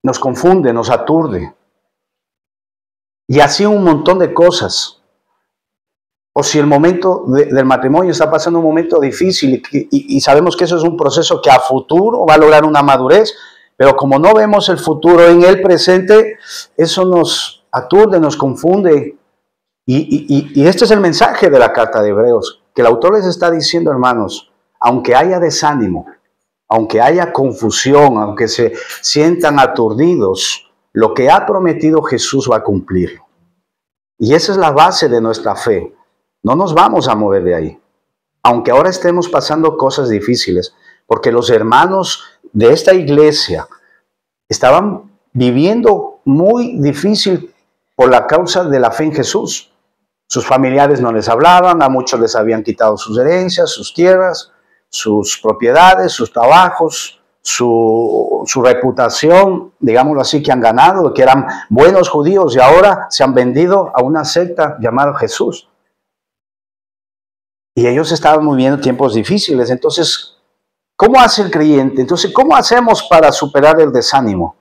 nos confunde, nos aturde. Y así un montón de cosas. O si el momento del matrimonio está pasando un momento difícil y sabemos que eso es un proceso que a futuro va a lograr una madurez, pero como no vemos el futuro en el presente, eso nos aturde, nos confunde. Y este es el mensaje de la carta de Hebreos, que el autor les está diciendo, hermanos, aunque haya desánimo, aunque haya confusión, aunque se sientan aturdidos, lo que ha prometido Jesús va a cumplirlo. Y esa es la base de nuestra fe. No nos vamos a mover de ahí, aunque ahora estemos pasando cosas difíciles, porque los hermanos de esta iglesia estaban viviendo muy difícil por la causa de la fe en Jesús. Sus familiares no les hablaban, a muchos les habían quitado sus herencias, sus tierras, sus propiedades, sus trabajos, su reputación, digámoslo así, que han ganado, que eran buenos judíos y ahora se han vendido a una secta llamada Jesús. Y ellos estaban viviendo tiempos difíciles. Entonces, ¿cómo hace el creyente? Entonces, ¿cómo hacemos para superar el desánimo?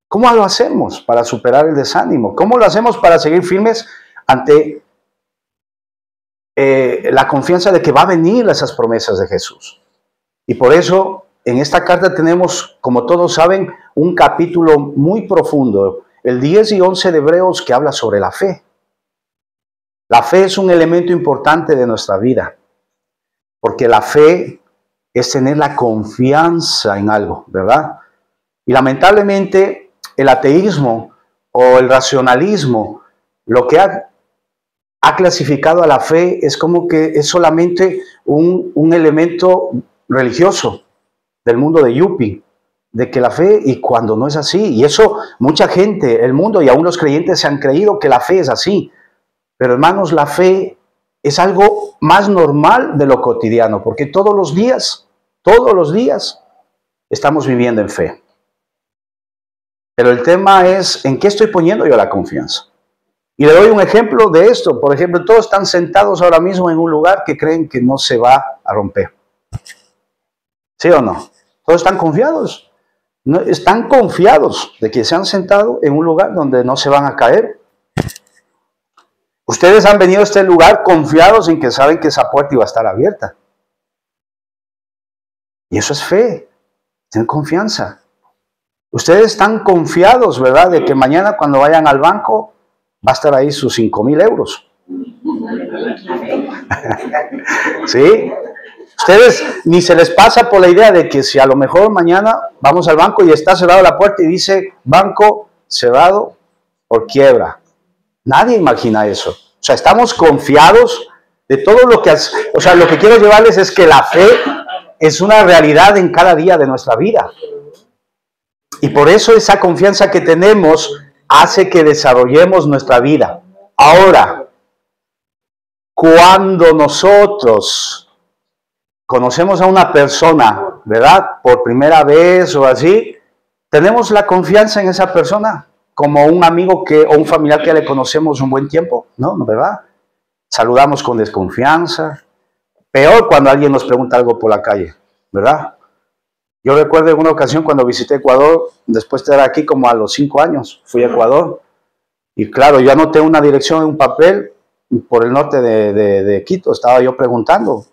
¿Cómo lo hacemos para superar el desánimo? ¿Cómo lo hacemos para seguir firmes ante la confianza de que va a venir esas promesas de Jesús? Y por eso, en esta carta tenemos, como todos saben, un capítulo muy profundo, el 10 y 11 de Hebreos, que habla sobre la fe. La fe es un elemento importante de nuestra vida, porque la fe es tener la confianza en algo, ¿verdad? Y lamentablemente el ateísmo o el racionalismo lo que ha clasificado a la fe es como que es solamente un elemento religioso del mundo de Yuppie, de que la fe, y cuando no es así, y eso mucha gente, el mundo y aún los creyentes se han creído que la fe es así. Pero hermanos, la fe es algo más normal de lo cotidiano, porque todos los días estamos viviendo en fe. Pero el tema es, ¿en qué estoy poniendo yo la confianza? Y le doy un ejemplo de esto. Por ejemplo, todos están sentados ahora mismo en un lugar que creen que no se va a romper. ¿Sí o no? Todos están confiados. No, están confiados de que se han sentado en un lugar donde no se van a caer. Ustedes han venido a este lugar confiados en que saben que esa puerta iba a estar abierta. Y eso es fe, tener confianza. Ustedes están confiados, ¿verdad?, de que mañana cuando vayan al banco va a estar ahí sus 5,000 euros. ¿Sí? Ustedes ni se les pasa por la idea de que si a lo mejor mañana vamos al banco y está cerrada la puerta y dice banco cerrado por quiebra. Nadie imagina eso. O sea, estamos confiados de todo lo que... O sea, lo que quiero llevarles es que la fe es una realidad en cada día de nuestra vida. Y por eso esa confianza que tenemos hace que desarrollemos nuestra vida. Ahora, cuando nosotros conocemos a una persona, ¿verdad?, por primera vez o así, tenemos la confianza en esa persona como un amigo o un familiar que le conocemos un buen tiempo, ¿no? ¿Verdad? Saludamos con desconfianza. Peor cuando alguien nos pregunta algo por la calle, ¿verdad? Yo recuerdo en una ocasión cuando visité Ecuador, después de estar aquí como a los 5 años, fui a Ecuador. Y claro, yo anoté una dirección en un papel por el norte de Quito, estaba yo preguntando.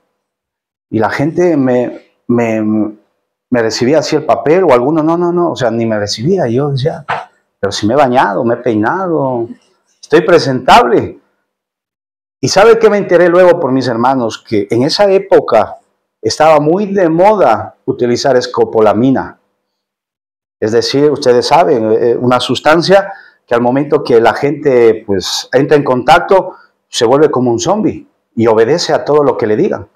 Y la gente me recibía así el papel, o algunos no, o sea, ni me recibía. Yo decía, pero si me he bañado, me he peinado, estoy presentable. Y ¿sabe qué me enteré luego por mis hermanos? Que en esa época estaba muy de moda utilizar escopolamina. Es decir, ustedes saben, una sustancia que al momento que la gente pues entra en contacto, se vuelve como un zombie y obedece a todo lo que le digan.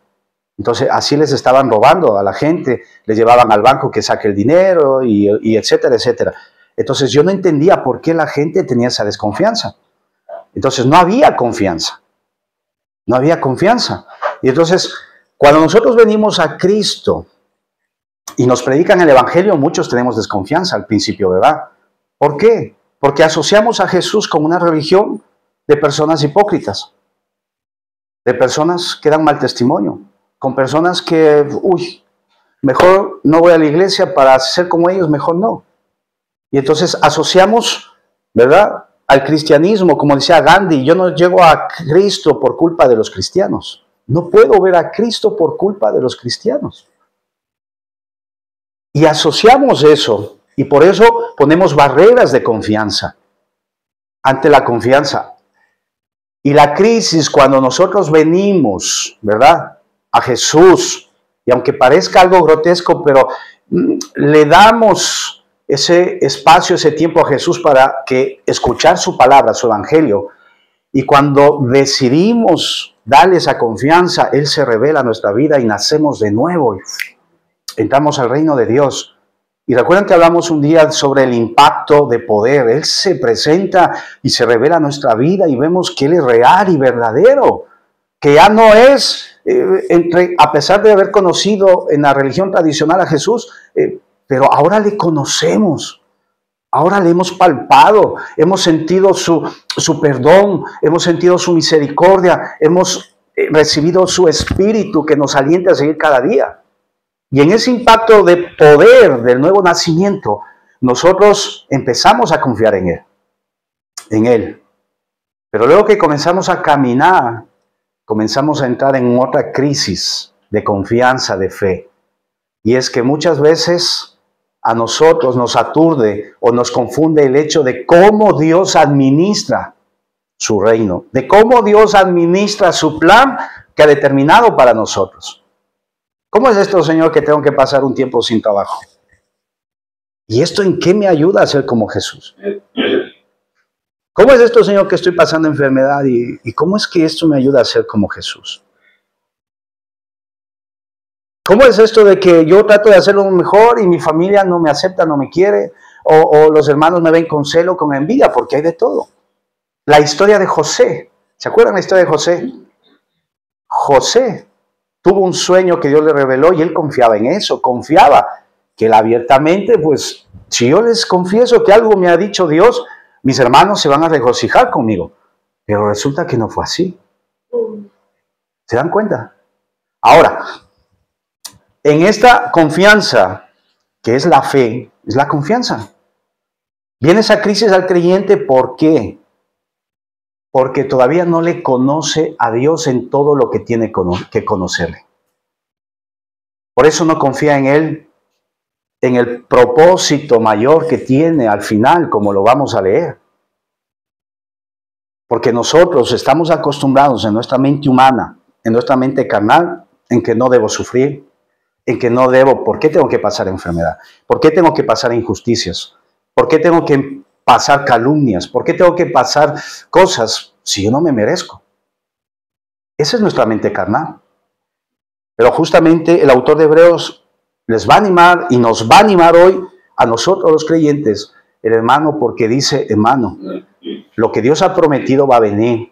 Entonces, así les estaban robando a la gente, les llevaban al banco que saque el dinero y etcétera, etcétera. Entonces, yo no entendía por qué la gente tenía esa desconfianza. Entonces, no había confianza. No había confianza. Y entonces, cuando nosotros venimos a Cristo y nos predican el Evangelio, muchos tenemos desconfianza al principio, ¿verdad? ¿Por qué? Porque asociamos a Jesús con una religión de personas hipócritas, de personas que dan mal testimonio, con personas que, mejor no voy a la iglesia para ser como ellos, mejor no. Y entonces asociamos, ¿verdad?, al cristianismo, como decía Gandhi, yo no llego a Cristo por culpa de los cristianos. No puedo ver a Cristo por culpa de los cristianos. Y asociamos eso, y por eso ponemos barreras de confianza ante la confianza. Y la crisis, cuando nosotros venimos, ¿verdad?, a Jesús, y aunque parezca algo grotesco, pero le damos ese espacio, ese tiempo a Jesús para que escuchar su palabra, su evangelio, y cuando decidimos darle esa confianza, Él se revela a nuestra vida y nacemos de nuevo, y entramos al reino de Dios. Y recuerden que hablamos un día sobre el impacto de poder. Él se presenta y se revela a nuestra vida y vemos que Él es real y verdadero, que ya no es, a pesar de haber conocido en la religión tradicional a Jesús, pero ahora le conocemos, ahora le hemos palpado, hemos sentido su perdón, hemos sentido su misericordia, hemos recibido su espíritu que nos alienta a seguir cada día. Y en ese impacto de poder del nuevo nacimiento, nosotros empezamos a confiar en Él. Pero luego que comenzamos a caminar, comenzamos a entrar en otra crisis de confianza, de fe. Y es que muchas veces a nosotros nos aturde o nos confunde el hecho de cómo Dios administra su reino, de cómo Dios administra su plan que ha determinado para nosotros. ¿Cómo es esto, Señor, que tengo que pasar un tiempo sin trabajo? ¿Y esto en qué me ayuda a ser como Jesús? ¿Cómo es esto, Señor, que estoy pasando enfermedad? ¿Y cómo es que esto me ayuda a ser como Jesús? ¿Cómo es esto de que yo trato de hacerlo mejor y mi familia no me acepta, no me quiere? O los hermanos me ven con celo, con envidia, porque hay de todo. La historia de José. ¿Se acuerdan la historia de José? José tuvo un sueño que Dios le reveló y él confiaba en eso, confiaba que él abiertamente, pues, si yo les confieso que algo me ha dicho Dios, mis hermanos se van a regocijar conmigo. Pero resulta que no fue así. ¿Se dan cuenta? Ahora, en esta confianza, que es la fe, es la confianza. Viene esa crisis al creyente, ¿por qué? Porque todavía no le conoce a Dios en todo lo que tiene que conocerle. Por eso no confía en Él, en el propósito mayor que tiene al final, como lo vamos a leer. Porque nosotros estamos acostumbrados en nuestra mente humana, en nuestra mente carnal, en que no debo sufrir, en que no debo, ¿por qué tengo que pasar enfermedad? ¿Por qué tengo que pasar injusticias? ¿Por qué tengo que pasar calumnias? ¿Por qué tengo que pasar cosas si yo no me merezco? Esa es nuestra mente carnal. Pero justamente el autor de Hebreos les va a animar y nos va a animar hoy a nosotros los creyentes, el hermano, porque dice, hermano, lo que Dios ha prometido va a venir,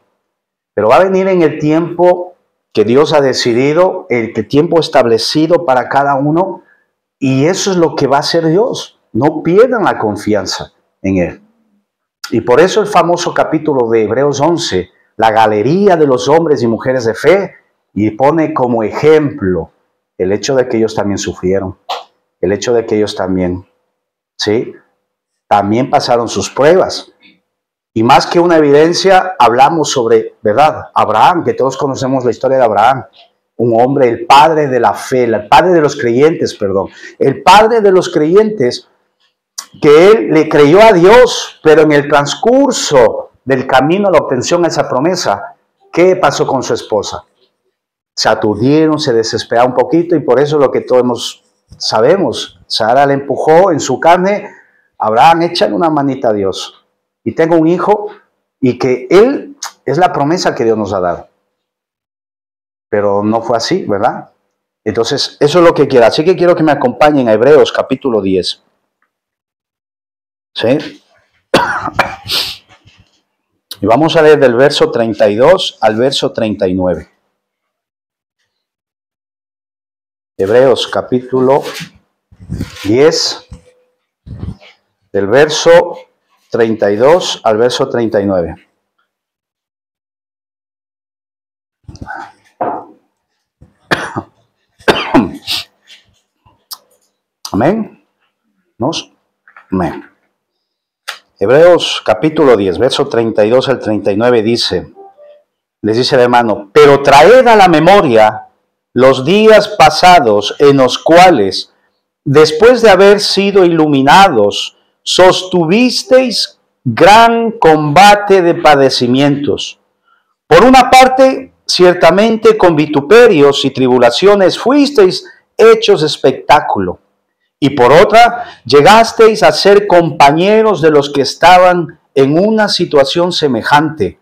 pero va a venir en el tiempo que Dios ha decidido, el tiempo establecido para cada uno, y eso es lo que va a hacer Dios. No pierdan la confianza en Él. Y por eso el famoso capítulo de Hebreos 11, la galería de los hombres y mujeres de fe, y pone como ejemplo el hecho de que ellos también sufrieron, el hecho de que ellos también, ¿sí?, también pasaron sus pruebas. Y más que una evidencia, hablamos sobre, ¿verdad?, Abraham, que todos conocemos la historia de Abraham, un hombre, el padre de la fe, el padre de los creyentes, perdón, el padre de los creyentes, que él le creyó a Dios, pero en el transcurso del camino a la obtención de esa promesa, ¿qué pasó con su esposa? Se aturdieron, se desesperaron un poquito, y por eso lo que todos sabemos, Sara le empujó en su carne, Abraham, échale una manita a Dios, y tengo un hijo, y que él es la promesa que Dios nos ha dado. Pero no fue así, ¿verdad? Entonces, eso es lo que quiero. Así que quiero que me acompañen a Hebreos capítulo 10. ¿Sí? Y vamos a leer del verso 32 al verso 39. Hebreos capítulo 10, del verso 32 al verso 39. Amén. ¿Nos? Amén. Hebreos capítulo 10, verso 32 al 39 dice, les dice el hermano, pero traed a la memoria los días pasados en los cuales, después de haber sido iluminados, sostuvisteis gran combate de padecimientos. Por una parte, ciertamente con vituperios y tribulaciones fuisteis hechos espectáculo, y por otra, llegasteis a ser compañeros de los que estaban en una situación semejante,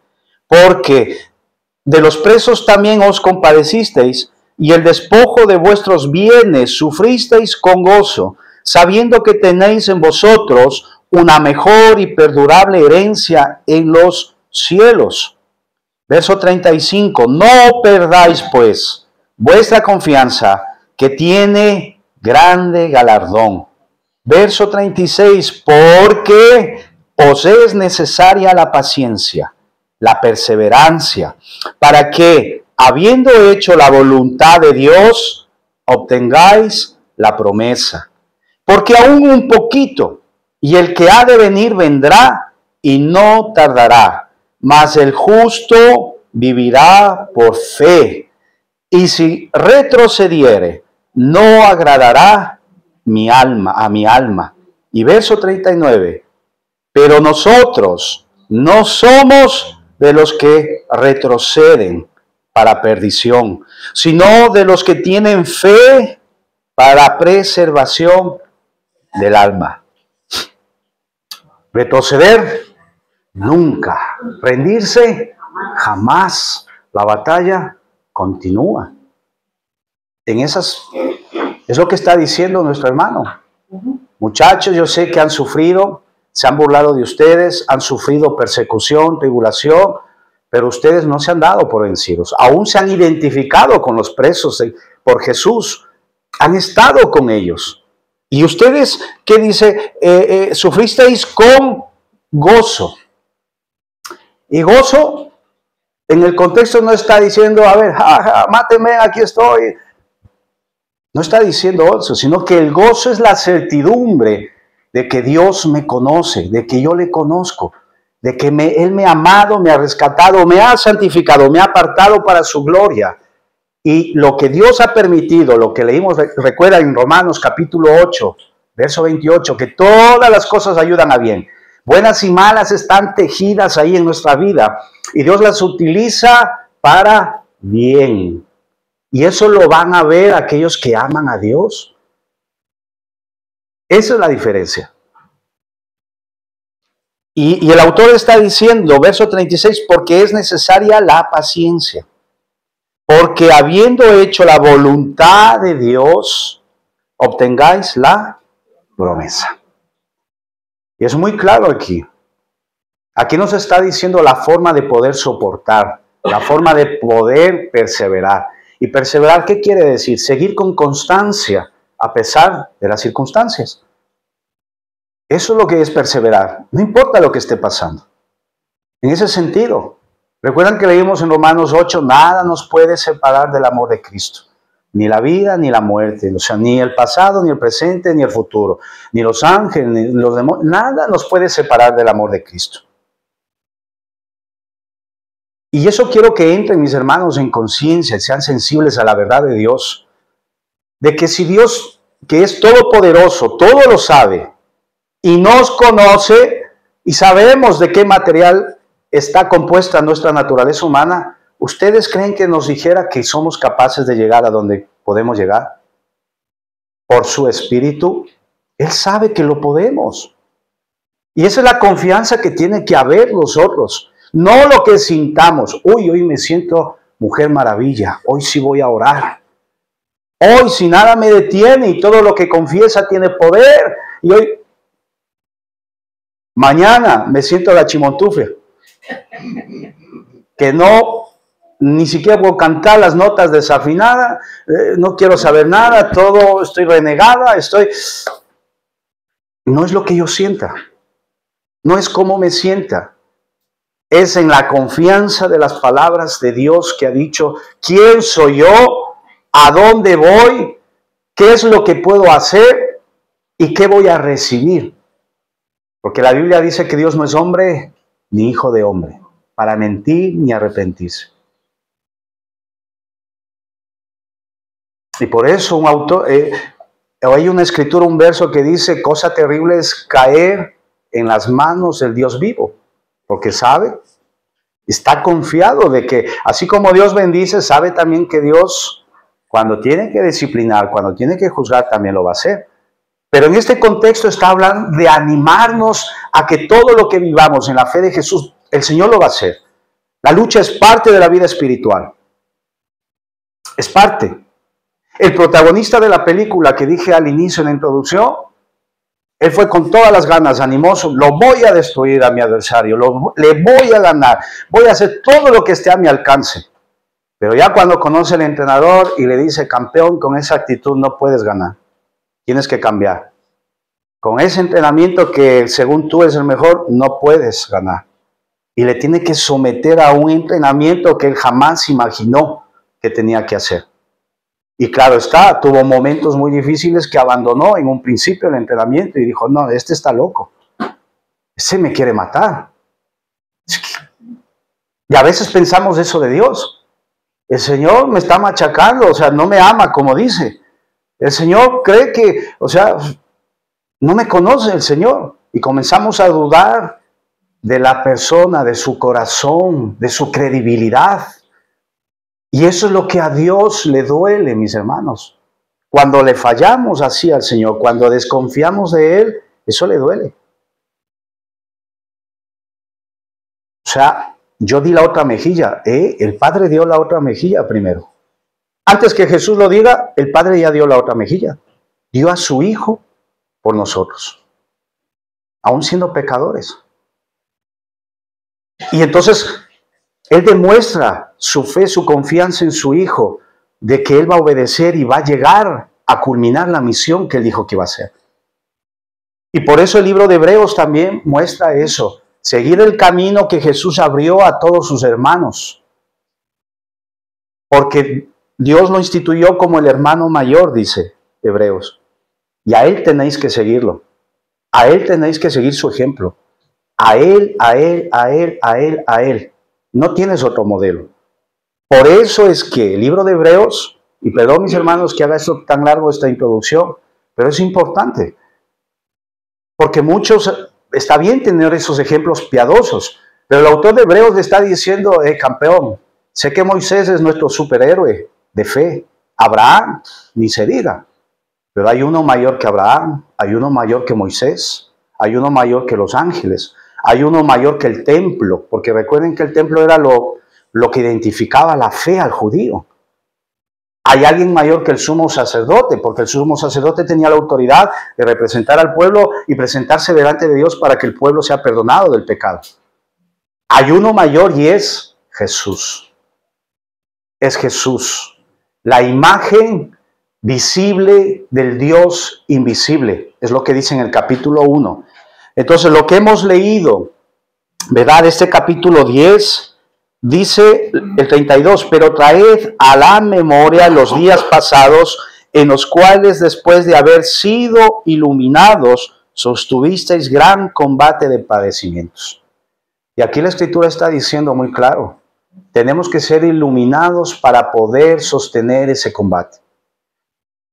porque de los presos también os compadecisteis, y el despojo de vuestros bienes sufristeis con gozo, sabiendo que tenéis en vosotros una mejor y perdurable herencia en los cielos. Verso 35, no perdáis pues vuestra confianza, que tiene grande galardón. Verso 36, porque os es necesaria la paciencia, la perseverancia, para que, habiendo hecho la voluntad de Dios, obtengáis la promesa. Porque aún un poquito, y el que ha de venir vendrá, y no tardará. Mas el justo vivirá por fe, y si retrocediere, no agradará a mi alma. Y verso 39, pero nosotros no somos de los que retroceden para perdición, sino de los que tienen fe para preservación del alma. Retroceder nunca, rendirse jamás. La batalla continúa. Es lo que está diciendo nuestro hermano. Muchachos, yo sé que han sufrido, se han burlado de ustedes, han sufrido persecución, tribulación, pero ustedes no se han dado por vencidos. Aún se han identificado con los presos por Jesús. Han estado con ellos. Y ustedes, ¿qué dice? Sufristeis con gozo. Y gozo, en el contexto no está diciendo, a ver, máteme, aquí estoy. No está diciendo eso, sino que el gozo es la certidumbre de que Dios me conoce, de que yo le conozco, de que Él me ha amado, me ha rescatado, me ha santificado, me ha apartado para su gloria. Y lo que Dios ha permitido, lo que leímos, recuerda en Romanos capítulo 8, verso 28, que todas las cosas ayudan a bien. Buenas y malas están tejidas ahí en nuestra vida y Dios las utiliza para bien. Y eso lo van a ver aquellos que aman a Dios. Esa es la diferencia. Y el autor está diciendo, verso 36, porque es necesaria la paciencia. Porque habiendo hecho la voluntad de Dios, obtengáis la promesa. Y es muy claro aquí. Aquí nos está diciendo la forma de poder soportar, la forma de poder perseverar. ¿Y perseverar qué quiere decir? Seguir con constancia a pesar de las circunstancias. Eso es lo que es perseverar. No importa lo que esté pasando. En ese sentido, recuerdan que leímos en Romanos 8, nada nos puede separar del amor de Cristo. Ni la vida, ni la muerte, o sea, ni el pasado, ni el presente, ni el futuro, ni los ángeles, ni los demonios, nada nos puede separar del amor de Cristo. Y eso quiero que entren mis hermanos en conciencia, sean sensibles a la verdad de Dios, de que si Dios, que es todopoderoso, todo lo sabe, y nos conoce, y sabemos de qué material está compuesta nuestra naturaleza humana, ¿ustedes creen que nos dijera que somos capaces de llegar a donde podemos llegar? Por su Espíritu, Él sabe que lo podemos. Y esa es la confianza que tiene que haber nosotros. No lo que sintamos. Uy, hoy me siento mujer maravilla. Hoy sí voy a orar. Hoy si nada me detiene y todo lo que confiesa tiene poder. Y hoy, mañana me siento la chimontufia. Que no, ni siquiera puedo cantar las notas desafinadas, no quiero saber nada, todo, estoy renegada, No es lo que yo sienta, no es cómo me sienta, es en la confianza de las palabras de Dios que ha dicho, ¿quién soy yo? ¿A dónde voy? ¿Qué es lo que puedo hacer? ¿Y qué voy a recibir? Porque la Biblia dice que Dios no es hombre ni hijo de hombre, para mentir ni arrepentirse. Y por eso un autor, hay una escritura, un verso que dice, cosa terrible es caer en las manos del Dios vivo, porque sabe, está confiado de que, así como Dios bendice, sabe también que Dios, cuando tiene que disciplinar, cuando tiene que juzgar, también lo va a hacer. Pero en este contexto está hablando de animarnos a que todo lo que vivamos en la fe de Jesús, el Señor lo va a hacer. La lucha es parte de la vida espiritual. Es parte. El protagonista de la película que dije al inicio en la introducción, él fue con todas las ganas, animoso, lo voy a destruir a mi adversario, le voy a ganar, voy a hacer todo lo que esté a mi alcance. Pero ya cuando conoce al entrenador y le dice, campeón, con esa actitud no puedes ganar, tienes que cambiar. Con ese entrenamiento que según tú es el mejor, no puedes ganar. Y le tiene que someter a un entrenamiento que él jamás imaginó que tenía que hacer. Y claro está, tuvo momentos muy difíciles que abandonó en un principio el entrenamiento y dijo, no, este está loco, este me quiere matar. Y a veces pensamos eso de Dios. El Señor me está machacando, o sea, no me ama como dice. El Señor cree que, o sea, no me conoce el Señor. Y comenzamos a dudar de la persona, de su corazón, de su credibilidad. Y eso es lo que a Dios le duele, mis hermanos. Cuando le fallamos así al Señor, cuando desconfiamos de Él, eso le duele. O sea, yo di la otra mejilla, el Padre dio la otra mejilla primero. Antes que Jesús lo diga, el Padre ya dio la otra mejilla. Dio a su Hijo por nosotros, aún siendo pecadores. Y entonces Él demuestra su fe, su confianza en su Hijo, de que Él va a obedecer y va a llegar a culminar la misión que Él dijo que iba a hacer. Y por eso el libro de Hebreos también muestra eso, seguir el camino que Jesús abrió a todos sus hermanos. Porque Dios lo instituyó como el hermano mayor, dice Hebreos. Y a Él tenéis que seguirlo. A Él tenéis que seguir su ejemplo. A Él, a Él, a Él, a Él, a Él. No tienes otro modelo. Por eso es que el libro de Hebreos, y perdón mis hermanos que haga esto tan largo esta introducción, pero es importante. Porque muchos, está bien tener esos ejemplos piadosos, pero el autor de Hebreos le está diciendo, campeón, sé que Moisés es nuestro superhéroe de fe. Abraham, ni se diga. Pero hay uno mayor que Abraham, hay uno mayor que Moisés, hay uno mayor que los ángeles, hay uno mayor que el templo, porque recuerden que el templo era lo que identificaba la fe al judío. Hay alguien mayor que el sumo sacerdote, porque el sumo sacerdote tenía la autoridad de representar al pueblo y presentarse delante de Dios para que el pueblo sea perdonado del pecado. Hay uno mayor y es Jesús. Es Jesús, la imagen visible del Dios invisible, es lo que dice en el capítulo 1. Entonces lo que hemos leído, ¿verdad? Este capítulo 10 dice el 32, pero traed a la memoria los días pasados en los cuales después de haber sido iluminados sostuvisteis gran combate de padecimientos. Y aquí la Escritura está diciendo muy claro, tenemos que ser iluminados para poder sostener ese combate.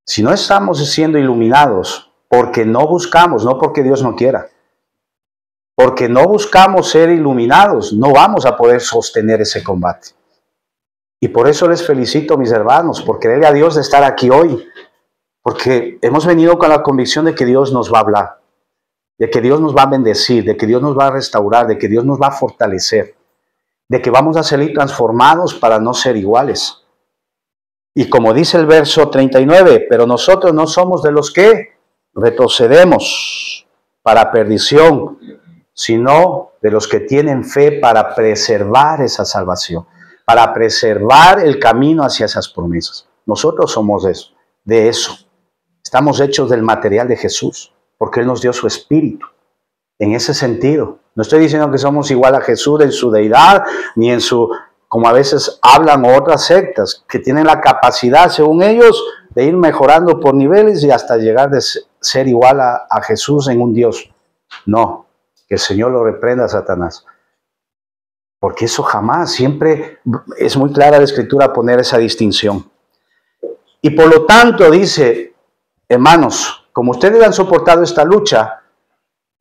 Si no estamos siendo iluminados porque no buscamos, no porque Dios no quiera, porque no buscamos ser iluminados, no vamos a poder sostener ese combate. Y por eso les felicito, mis hermanos, por creerle a Dios de estar aquí hoy, porque hemos venido con la convicción de que Dios nos va a hablar, de que Dios nos va a bendecir, de que Dios nos va a restaurar, de que Dios nos va a fortalecer, de que vamos a salir transformados para no ser iguales. Y como dice el verso 39, pero nosotros no somos de los que retrocedemos para perdición, sino de los que tienen fe para preservar esa salvación, para preservar el camino hacia esas promesas. Nosotros somos de eso. Estamos hechos del material de Jesús, porque Él nos dio su espíritu. En ese sentido, no estoy diciendo que somos igual a Jesús en su deidad, ni en su, como a veces hablan otras sectas, que tienen la capacidad, según ellos, de ir mejorando por niveles y hasta llegar a ser igual a Jesús en un Dios. No, Que el Señor lo reprenda a Satanás. Porque eso jamás, siempre es muy clara la Escritura poner esa distinción. Y por lo tanto dice, hermanos, como ustedes han soportado esta lucha,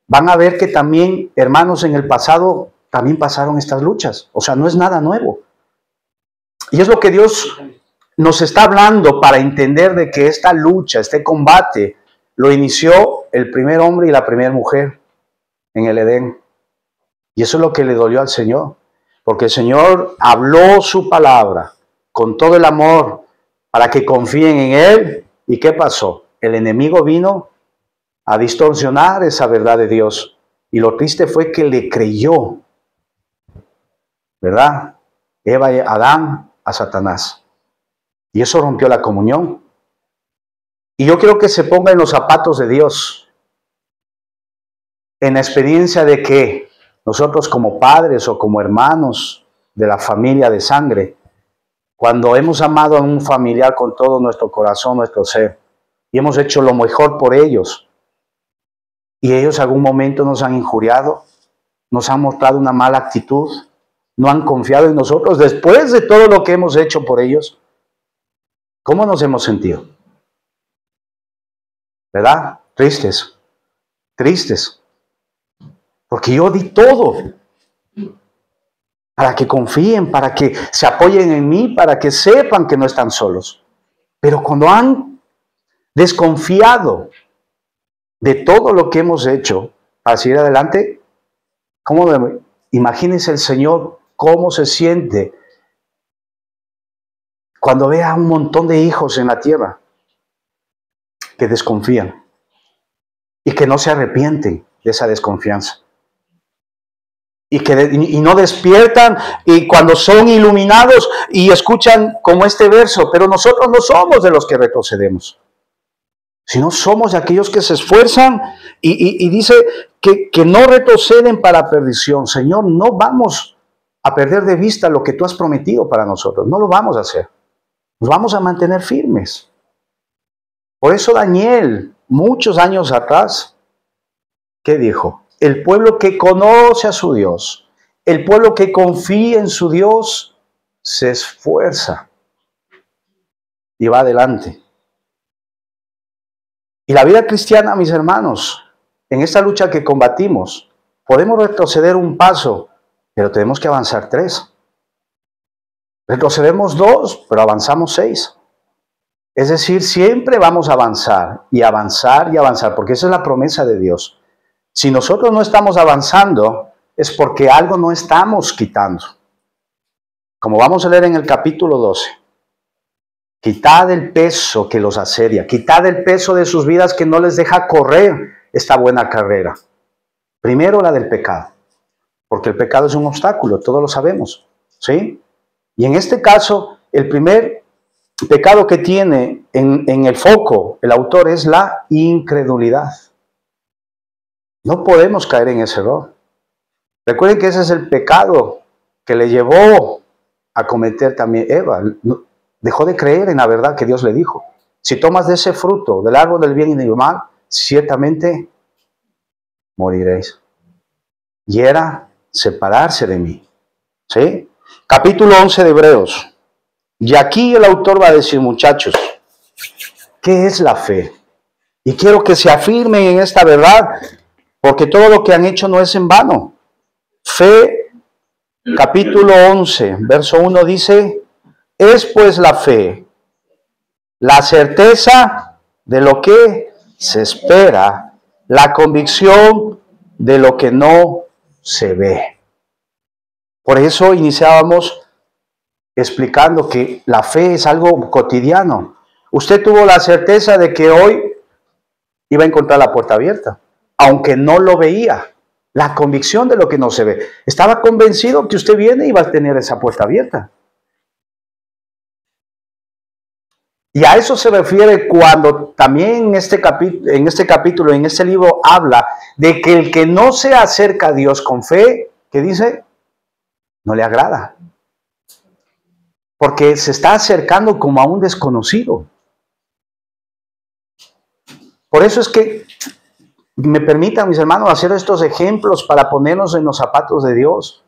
van a ver que también, hermanos, en el pasado también pasaron estas luchas. O sea, no es nada nuevo. Y es lo que Dios nos está hablando para entender de que esta lucha, este combate, lo inició el primer hombre y la primera mujer en el Edén. Y eso es lo que le dolió al Señor. Porque el Señor habló su palabra con todo el amor para que confíen en Él. ¿Y qué pasó? El enemigo vino a distorsionar esa verdad de Dios. Y lo triste fue que le creyó, ¿verdad? Eva y Adán a Satanás. Y eso rompió la comunión. Y yo quiero que se ponga en los zapatos de Dios. En la experiencia de que nosotros como padres o como hermanos de la familia de sangre, cuando hemos amado a un familiar con todo nuestro corazón, nuestro ser, y hemos hecho lo mejor por ellos, y ellos en algún momento nos han injuriado, nos han mostrado una mala actitud, no han confiado en nosotros, después de todo lo que hemos hecho por ellos, ¿cómo nos hemos sentido? ¿Verdad? Tristes, tristes. Porque yo di todo para que confíen, para que se apoyen en mí, para que sepan que no están solos. Pero cuando han desconfiado de todo lo que hemos hecho para seguir adelante, imagínense el Señor cómo se siente cuando ve a un montón de hijos en la tierra que desconfían y que no se arrepienten de esa desconfianza. Y no despiertan, y cuando son iluminados y escuchan como este verso, pero nosotros no somos de los que retrocedemos, sino somos de aquellos que se esfuerzan y dice que no retroceden para perdición. Señor, no vamos a perder de vista lo que tú has prometido para nosotros, no lo vamos a hacer, nos vamos a mantener firmes. Por eso Daniel, muchos años atrás, ¿qué dijo? El pueblo que conoce a su Dios, el pueblo que confía en su Dios, se esfuerza y va adelante. Y la vida cristiana, mis hermanos, en esta lucha que combatimos, podemos retroceder un paso, pero tenemos que avanzar 3. Retrocedemos 2, pero avanzamos 6. Es decir, siempre vamos a avanzar y avanzar y avanzar, porque esa es la promesa de Dios. Si nosotros no estamos avanzando, es porque algo no estamos quitando. Como vamos a leer en el capítulo 12. Quitad el peso que los asedia. Quitad el peso de sus vidas que no les deja correr esta buena carrera. Primero la del pecado. Porque el pecado es un obstáculo, todos lo sabemos. ¿Sí? Y en este caso, el primer pecado que tiene en el foco el autor es la incredulidad. No podemos caer en ese error. Recuerden que ese es el pecado que le llevó a cometer también Eva. Dejó de creer en la verdad que Dios le dijo. Si tomas de ese fruto, del árbol del bien y del mal, ciertamente moriréis. Y era separarse de mí. ¿Sí? Capítulo 11 de Hebreos. Y aquí el autor va a decir, muchachos, ¿qué es la fe? Y quiero que se afirmen en esta verdad, porque todo lo que han hecho no es en vano. Fe, capítulo 11, verso 1 dice, es pues la fe, la certeza de lo que se espera, la convicción de lo que no se ve. Por eso iniciábamos explicando que la fe es algo cotidiano. Usted tuvo la certeza de que hoy iba a encontrar la puerta abierta, aunque no lo veía. La convicción de lo que no se ve. Estaba convencido que usted viene y va a tener esa puerta abierta. Y a eso se refiere cuando también en este capítulo, en este libro, habla de que el que no se acerca a Dios con fe, ¿qué dice? No le agrada. Porque se está acercando como a un desconocido. Por eso es que me permitan, mis hermanos, hacer estos ejemplos para ponernos en los zapatos de Dios.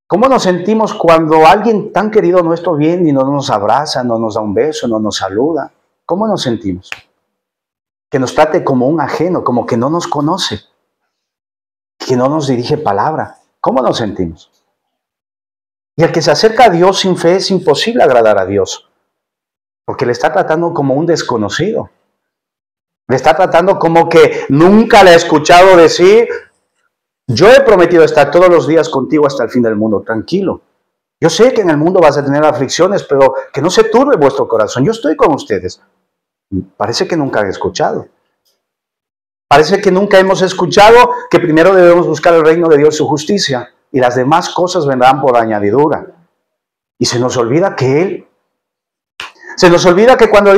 ¿Cómo nos sentimos cuando alguien tan querido nuestro viene y no nos abraza, no nos da un beso, no nos saluda? ¿Cómo nos sentimos? Que nos trate como un ajeno, como que no nos conoce, que no nos dirige palabra. ¿Cómo nos sentimos? Y el que se acerca a Dios sin fe es imposible agradar a Dios, porque le está tratando como un desconocido. Le está tratando como que nunca le ha escuchado decir: yo he prometido estar todos los días contigo hasta el fin del mundo. Tranquilo. Yo sé que en el mundo vas a tener aflicciones, pero que no se turbe vuestro corazón. Yo estoy con ustedes. Parece que nunca he escuchado. Parece que nunca hemos escuchado que primero debemos buscar el reino de Dios y su justicia, y las demás cosas vendrán por añadidura. Y se nos olvida que se nos olvida que cuando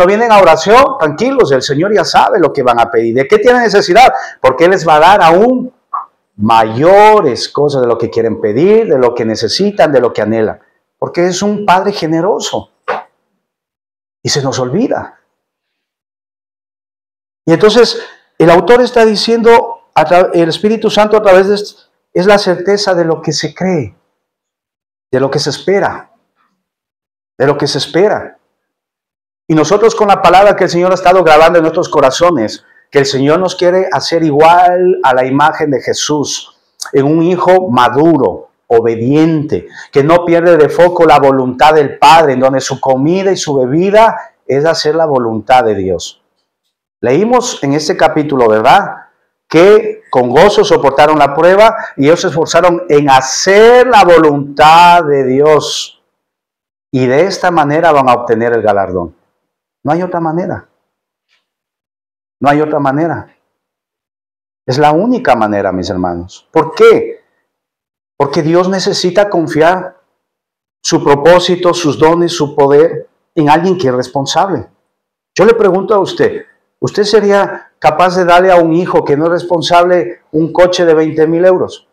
vienen a oración, tranquilos, el Señor ya sabe lo que van a pedir. ¿De qué tienen necesidad? Porque Él les va a dar aún mayores cosas de lo que quieren pedir, de lo que necesitan, de lo que anhelan. Porque es un Padre generoso. Y se nos olvida. Y entonces el autor está diciendo, el Espíritu Santo a través de esto, es la certeza de lo que se cree, de lo que se espera, de lo que se espera. Y nosotros con la palabra que el Señor ha estado grabando en nuestros corazones, que el Señor nos quiere hacer igual a la imagen de Jesús, en un hijo maduro, obediente, que no pierde de foco la voluntad del Padre, en donde su comida y su bebida es hacer la voluntad de Dios. Leímos en este capítulo, ¿verdad?, que con gozo soportaron la prueba y ellos se esforzaron en hacer la voluntad de Dios. Y de esta manera van a obtener el galardón. No hay otra manera. No hay otra manera. Es la única manera, mis hermanos. ¿Por qué? Porque Dios necesita confiar su propósito, sus dones, su poder en alguien que es responsable. Yo le pregunto a usted, ¿usted sería capaz de darle a un hijo que no es responsable un coche de 20,000 euros?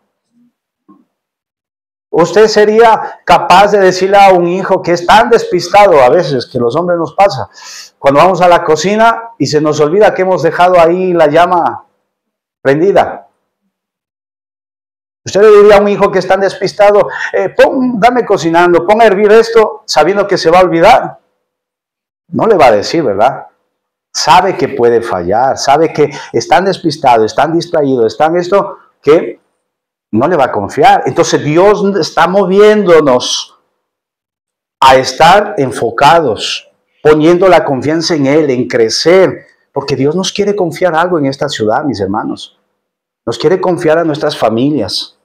¿Usted sería capaz de decirle a un hijo que es tan despistado a veces, que los hombres nos pasa, cuando vamos a la cocina y se nos olvida que hemos dejado ahí la llama prendida? ¿Usted le diría a un hijo que es tan despistado, dame cocinando, ponga a hervir esto, sabiendo que se va a olvidar? No le va a decir, ¿verdad? Sabe que puede fallar, sabe que es tan despistado, es tan distraído, es tan esto, que no le va a confiar. Entonces Dios está moviéndonos a estar enfocados, poniendo la confianza en Él, en crecer, porque Dios nos quiere confiar algo en esta ciudad, mis hermanos. Nos quiere confiar a nuestras familias.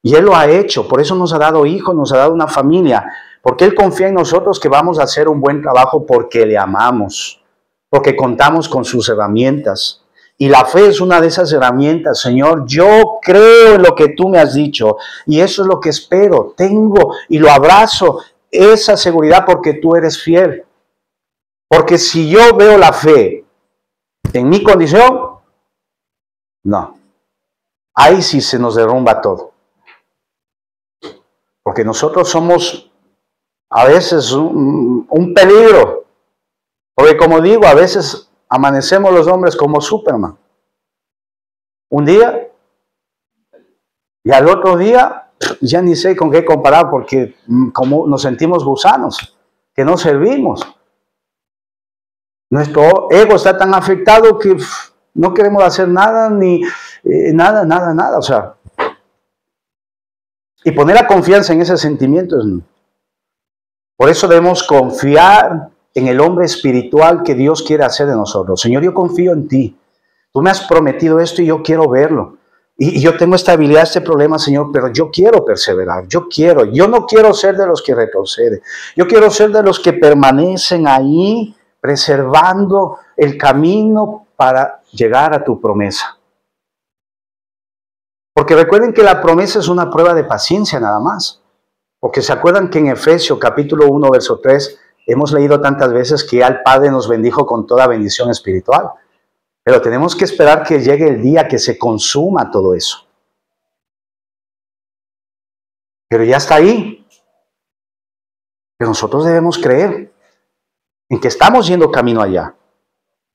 Y Él lo ha hecho, por eso nos ha dado hijos, nos ha dado una familia, porque Él confía en nosotros que vamos a hacer un buen trabajo porque le amamos, porque contamos con sus herramientas. Y la fe es una de esas herramientas. Señor, yo creo en lo que tú me has dicho y eso es lo que espero, tengo y lo abrazo, esa seguridad porque tú eres fiel. Porque si yo veo la fe en mi condición, no, ahí sí se nos derrumba todo. Porque nosotros somos a veces un peligro. Porque como digo, a veces amanecemos los hombres como Superman. Un día y al otro día ya ni sé con qué comparar porque como nos sentimos gusanos, que no servimos. Nuestro ego está tan afectado que no queremos hacer nada, ni nada. O sea, y poner la confianza en ese sentimiento es... Por eso debemos confiar en el hombre espiritual que Dios quiere hacer de nosotros. Señor, yo confío en ti. Tú me has prometido esto y yo quiero verlo. Y yo tengo esta habilidad, este problema, Señor, pero yo quiero perseverar. Yo no quiero ser de los que retroceden. Yo quiero ser de los que permanecen ahí, preservando el camino para llegar a tu promesa. Porque recuerden que la promesa es una prueba de paciencia nada más. Porque se acuerdan que en Efesios capítulo 1, verso 3, hemos leído tantas veces que al Padre nos bendijo con toda bendición espiritual. Pero tenemos que esperar que llegue el día que se consuma todo eso. Pero ya está ahí. Pero nosotros debemos creer en que estamos yendo camino allá.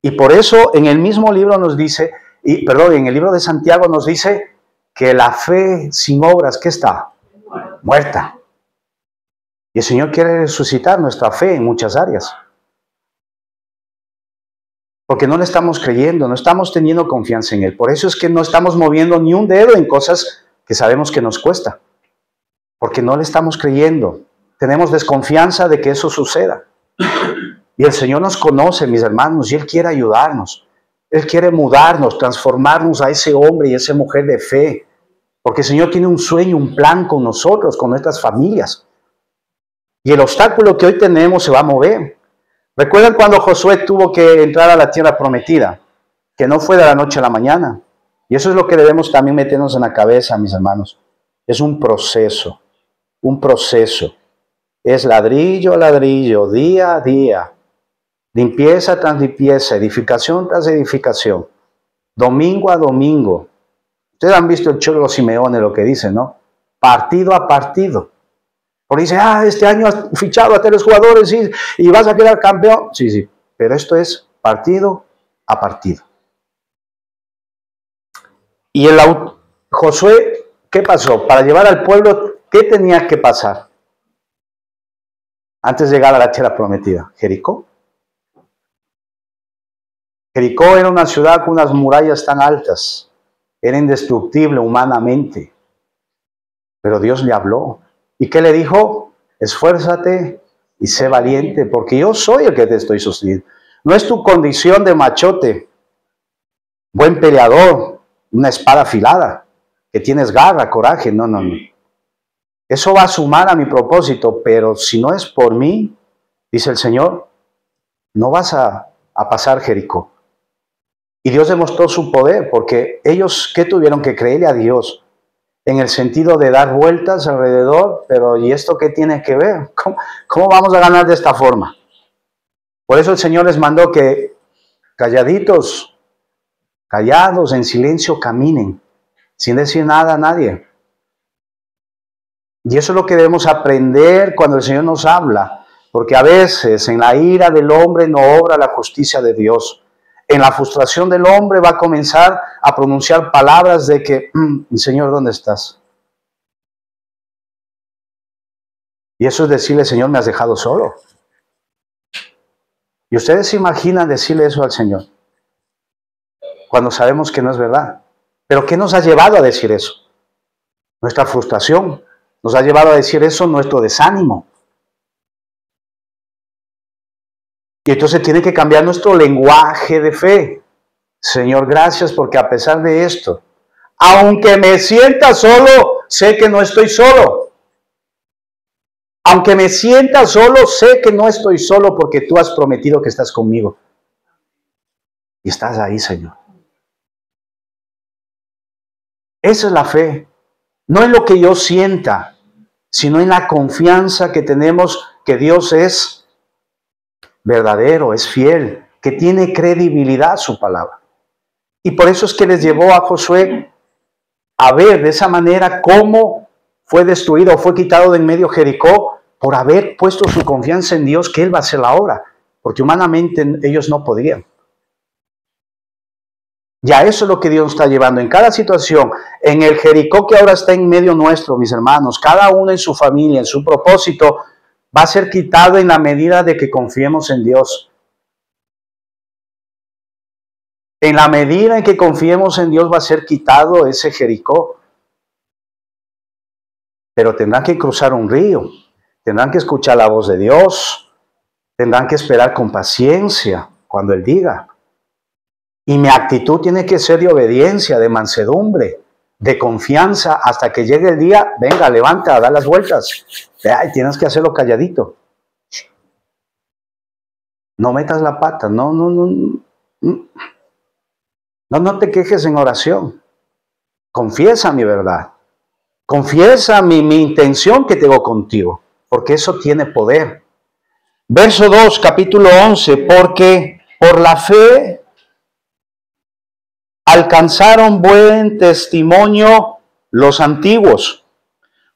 Y por eso en el mismo libro nos dice, en el libro de Santiago nos dice que la fe sin obras, ¿qué está? Muerta. Y el Señor quiere resucitar nuestra fe en muchas áreas. Porque no le estamos creyendo, no estamos teniendo confianza en Él. Por eso es que no estamos moviendo ni un dedo en cosas que sabemos que nos cuesta. Porque no le estamos creyendo. Tenemos desconfianza de que eso suceda. Y el Señor nos conoce, mis hermanos, y Él quiere ayudarnos. Él quiere mudarnos, transformarnos a ese hombre y esa mujer de fe. Porque el Señor tiene un sueño, un plan con nosotros, con nuestras familias. Y el obstáculo que hoy tenemos se va a mover. ¿Recuerdan cuando Josué tuvo que entrar a la tierra prometida? Que no fue de la noche a la mañana. Y eso es lo que debemos también meternos en la cabeza, mis hermanos. Es un proceso, un proceso. Es ladrillo a ladrillo, día a día. Limpieza tras limpieza, edificación tras edificación. Domingo a domingo. Ustedes han visto el Cholo Simeone, lo que dice, ¿no? Partido a partido. Porque dice, este año has fichado a tales jugadores y vas a quedar campeón. Sí, sí, pero esto es partido a partido. Y Josué, ¿qué pasó? Para llevar al pueblo, ¿qué tenía que pasar? Antes de llegar a la tierra prometida, Jericó. Jericó era una ciudad con unas murallas tan altas. Era indestructible humanamente. Pero Dios le habló. ¿Y qué le dijo? Esfuérzate y sé valiente, porque yo soy el que te estoy sosteniendo. No es tu condición de machote, buen peleador, una espada afilada, que tienes garra, coraje. No, no, no. Eso va a sumar a mi propósito, pero si no es por mí, dice el Señor, no vas a pasar Jericó. Y Dios demostró su poder, porque ellos, ¿qué tuvieron que creerle a Dios? En el sentido de dar vueltas alrededor, pero ¿y esto qué tiene que ver? ¿Cómo vamos a ganar de esta forma? Por eso el Señor les mandó que calladitos, callados, en silencio caminen, sin decir nada a nadie. Y eso es lo que debemos aprender cuando el Señor nos habla, porque a veces en la ira del hombre no obra la justicia de Dios. En la frustración del hombre va a comenzar a pronunciar palabras de que, Señor, ¿dónde estás? Y eso es decirle, Señor, me has dejado solo. Y ustedes se imaginan decirle eso al Señor, cuando sabemos que no es verdad. Pero ¿qué nos ha llevado a decir eso? Nuestra frustración. Nos ha llevado a decir eso nuestro desánimo. Y entonces tiene que cambiar nuestro lenguaje de fe. Señor, gracias porque a pesar de esto, aunque me sienta solo, sé que no estoy solo. Aunque me sienta solo, sé que no estoy solo porque tú has prometido que estás conmigo. Y estás ahí, Señor. Esa es la fe. No en lo que yo sienta, sino en la confianza que tenemos que Dios es verdadero, es fiel, que tiene credibilidad su palabra. Y por eso es que les llevó a Josué a ver de esa manera cómo fue destruido o fue quitado de en medio Jericó por haber puesto su confianza en Dios, que Él va a hacer la obra, porque humanamente ellos no podían. Ya eso es lo que Dios está llevando en cada situación, en el Jericó que ahora está en medio nuestro, mis hermanos, cada uno en su familia, en su propósito, va a ser quitado en la medida de que confiemos en Dios. En la medida en que confiemos en Dios va a ser quitado ese Jericó. Pero tendrán que cruzar un río, tendrán que escuchar la voz de Dios, tendrán que esperar con paciencia cuando Él diga. Y mi actitud tiene que ser de obediencia, de mansedumbre, de confianza, hasta que llegue el día, venga, levanta, da las vueltas. Ay, tienes que hacerlo calladito. No metas la pata, no te quejes en oración. Confiesa mi verdad. Confiesa mi intención que tengo contigo, porque eso tiene poder. Verso 2, capítulo 11, porque por la fe alcanzaron buen testimonio los antiguos.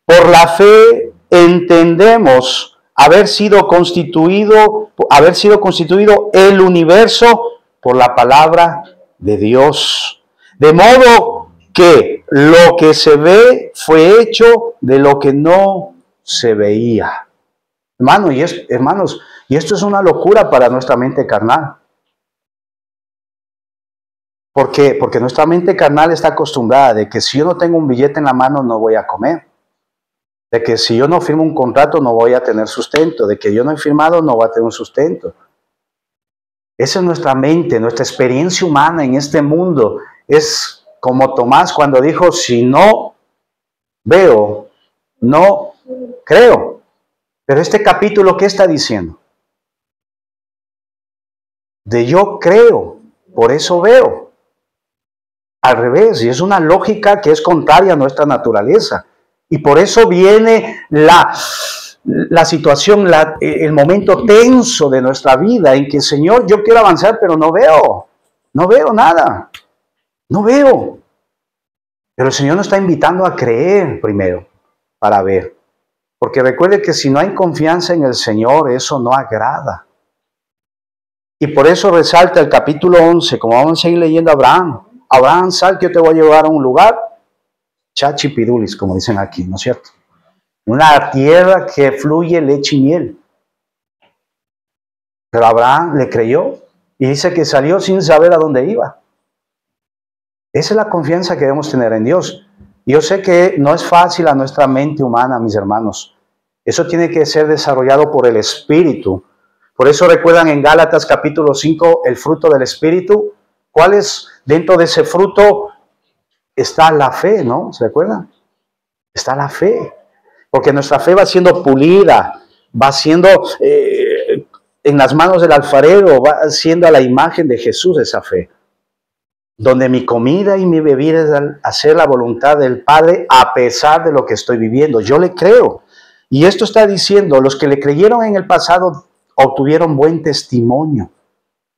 Por la fe entendemos haber sido constituido el universo por la palabra de Dios. De modo que lo que se ve fue hecho de lo que no se veía. Hermanos, y esto es una locura para nuestra mente carnal. ¿Por qué? Porque nuestra mente carnal está acostumbrada de que si yo no tengo un billete en la mano no voy a comer. De que si yo no firmo un contrato no voy a tener sustento. De que yo no he firmado no voy a tener un sustento. Esa es nuestra mente, nuestra experiencia humana en este mundo. Es como Tomás cuando dijo, si no veo, no creo. Pero este capítulo, ¿qué está diciendo? De yo creo, por eso veo. Al revés, y es una lógica que es contraria a nuestra naturaleza. Y por eso viene la situación, el momento tenso de nuestra vida en que, Señor, yo quiero avanzar, pero no veo nada, no veo. Pero el Señor nos está invitando a creer primero para ver. Porque recuerde que si no hay confianza en el Señor, eso no agrada. Y por eso resalta el capítulo 11, como vamos a seguir leyendo a Abraham. Abraham, sal que yo te voy a llevar a un lugar, chachipidulis, como dicen aquí, ¿no es cierto? Una tierra que fluye leche y miel. Pero Abraham le creyó y dice que salió sin saber a dónde iba. Esa es la confianza que debemos tener en Dios. Yo sé que no es fácil a nuestra mente humana, mis hermanos. Eso tiene que ser desarrollado por el Espíritu. Por eso recuerdan en Gálatas capítulo 5 el fruto del Espíritu. ¿Cuál es? Dentro de ese fruto está la fe, ¿no? ¿Se recuerdan? Está la fe. Porque nuestra fe va siendo pulida, va siendo en las manos del alfarero, va siendo a la imagen de Jesús esa fe. Donde mi comida y mi bebida es hacer la voluntad del Padre a pesar de lo que estoy viviendo. Yo le creo. Y esto está diciendo, los que le creyeron en el pasado obtuvieron buen testimonio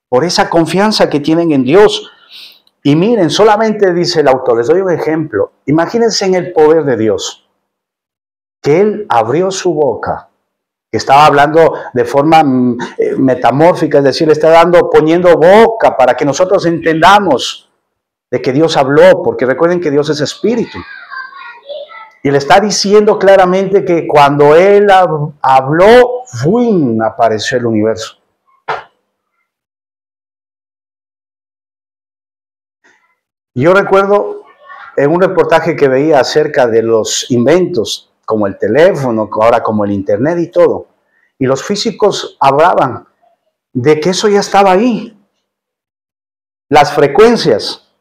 por esa confianza que tienen en Dios. Y miren, solamente dice el autor, les doy un ejemplo. Imagínense en el poder de Dios, que Él abrió su boca, que estaba hablando de forma metamórfica, es decir, le está poniendo boca para que nosotros entendamos de que Dios habló, porque recuerden que Dios es espíritu. Y le está diciendo claramente que cuando Él habló, ¡fum!, apareció el universo. Yo recuerdo en un reportaje que veía acerca de los inventos, como el teléfono, ahora como el internet y todo, y los físicos hablaban de que eso ya estaba ahí. Las frecuencias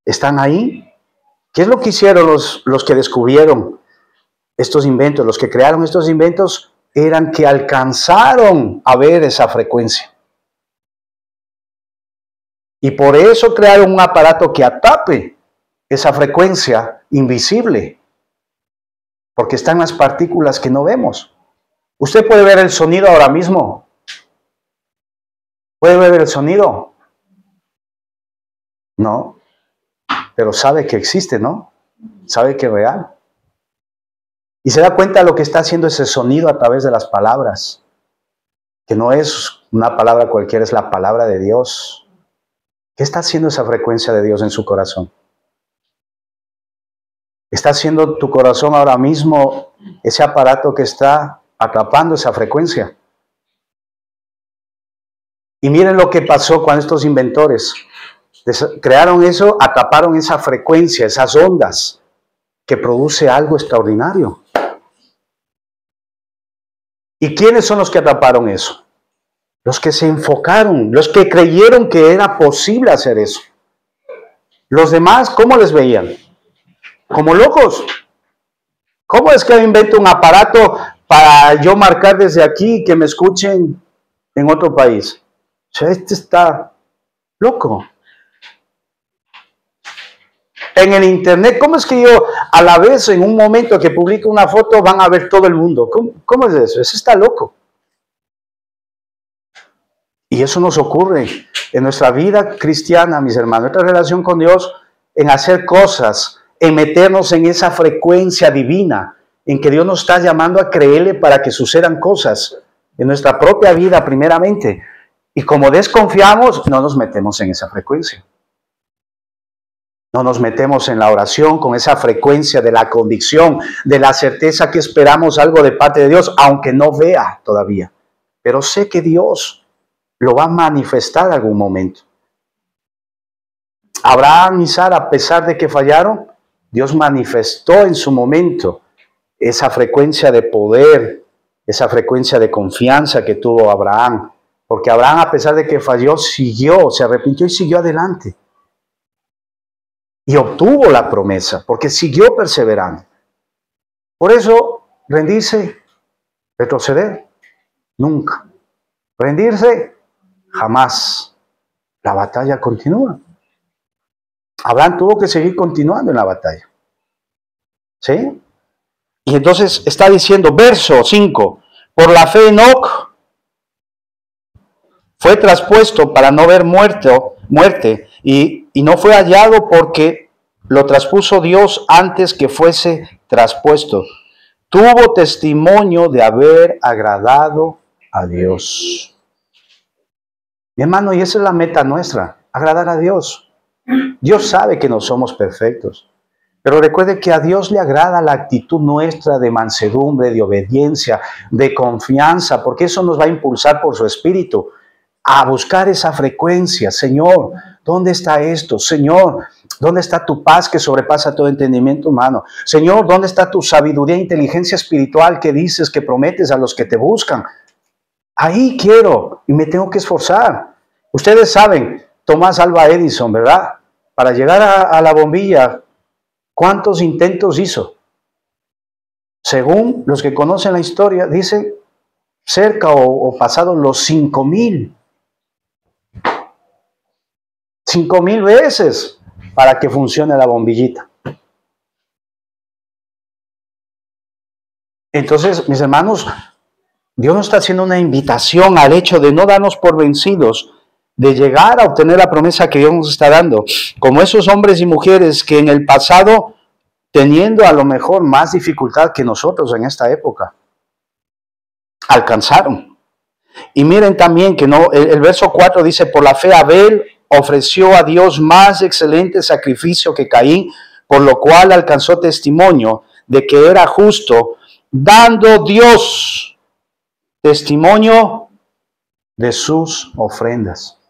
están ahí. ¿Qué es lo que hicieron los que descubrieron estos inventos? Los que crearon estos inventos eran que alcanzaron a ver esa frecuencia. Y por eso crearon un aparato que atape esa frecuencia invisible. Porque están las partículas que no vemos. ¿Usted puede ver el sonido ahora mismo? ¿Puede ver el sonido? No. Pero sabe que existe, ¿no? Sabe que es real. Y se da cuenta de lo que está haciendo ese sonido a través de las palabras. Que no es una palabra cualquiera, es la palabra de Dios. ¿Qué está haciendo esa frecuencia de Dios en su corazón? ¿Está haciendo tu corazón ahora mismo ese aparato que está atrapando esa frecuencia? Y miren lo que pasó cuando estos inventores crearon eso, atraparon esa frecuencia, esas ondas, que produce algo extraordinario. ¿Y quiénes son los que atraparon eso? Los que se enfocaron, los que creyeron que era posible hacer eso. Los demás, ¿cómo les veían? Como locos. ¿Cómo es que invento un aparato para yo marcar desde aquí y que me escuchen en otro país? O sea, este está loco. En el internet, ¿cómo es que yo a la vez en un momento que publico una foto van a ver todo el mundo? ¿Cómo es eso? Eso está loco. Y eso nos ocurre en nuestra vida cristiana, mis hermanos, nuestra relación con Dios, en hacer cosas, en meternos en esa frecuencia divina, en que Dios nos está llamando a creerle para que sucedan cosas en nuestra propia vida primeramente. Y como desconfiamos, no nos metemos en esa frecuencia. No nos metemos en la oración con esa frecuencia de la convicción, de la certeza que esperamos algo de parte de Dios, aunque no vea todavía. Pero sé que Dios lo va a manifestar en algún momento. Abraham y Sara, a pesar de que fallaron, Dios manifestó en su momento esa frecuencia de poder, esa frecuencia de confianza que tuvo Abraham. Porque Abraham, a pesar de que falló, siguió, se arrepintió y siguió adelante. Y obtuvo la promesa, porque siguió perseverando. Por eso, rendirse, retroceder, nunca. Rendirse, jamás. La batalla continúa. Abraham tuvo que seguir continuando en la batalla. ¿Sí? Y entonces está diciendo, verso 5, por la fe Enoc fue traspuesto para no ver muerte, y no fue hallado porque lo traspuso Dios antes que fuese traspuesto. Tuvo testimonio de haber agradado a Dios. Mi hermano, y esa es la meta nuestra, agradar a Dios. Dios sabe que no somos perfectos, pero recuerde que a Dios le agrada la actitud nuestra de mansedumbre, de obediencia, de confianza, porque eso nos va a impulsar por su Espíritu a buscar esa frecuencia. Señor, ¿dónde está esto? Señor, ¿dónde está tu paz que sobrepasa todo entendimiento humano? Señor, ¿dónde está tu sabiduría e inteligencia espiritual que dices, que prometes a los que te buscan? Ahí quiero y me tengo que esforzar. Ustedes saben, Thomas Alva Edison, ¿verdad? Para llegar a la bombilla, ¿cuántos intentos hizo? Según los que conocen la historia, dice cerca o pasados los 5,000. 5,000 veces para que funcione la bombillita. Entonces, mis hermanos, Dios nos está haciendo una invitación al hecho de no darnos por vencidos, de llegar a obtener la promesa que Dios nos está dando, como esos hombres y mujeres que en el pasado, teniendo a lo mejor más dificultad que nosotros en esta época, alcanzaron. Y miren también que no, el verso 4 dice, por la fe Abel ofreció a Dios más excelente sacrificio que Caín, por lo cual alcanzó testimonio de que era justo, dando Dios testimonio de sus ofrendas.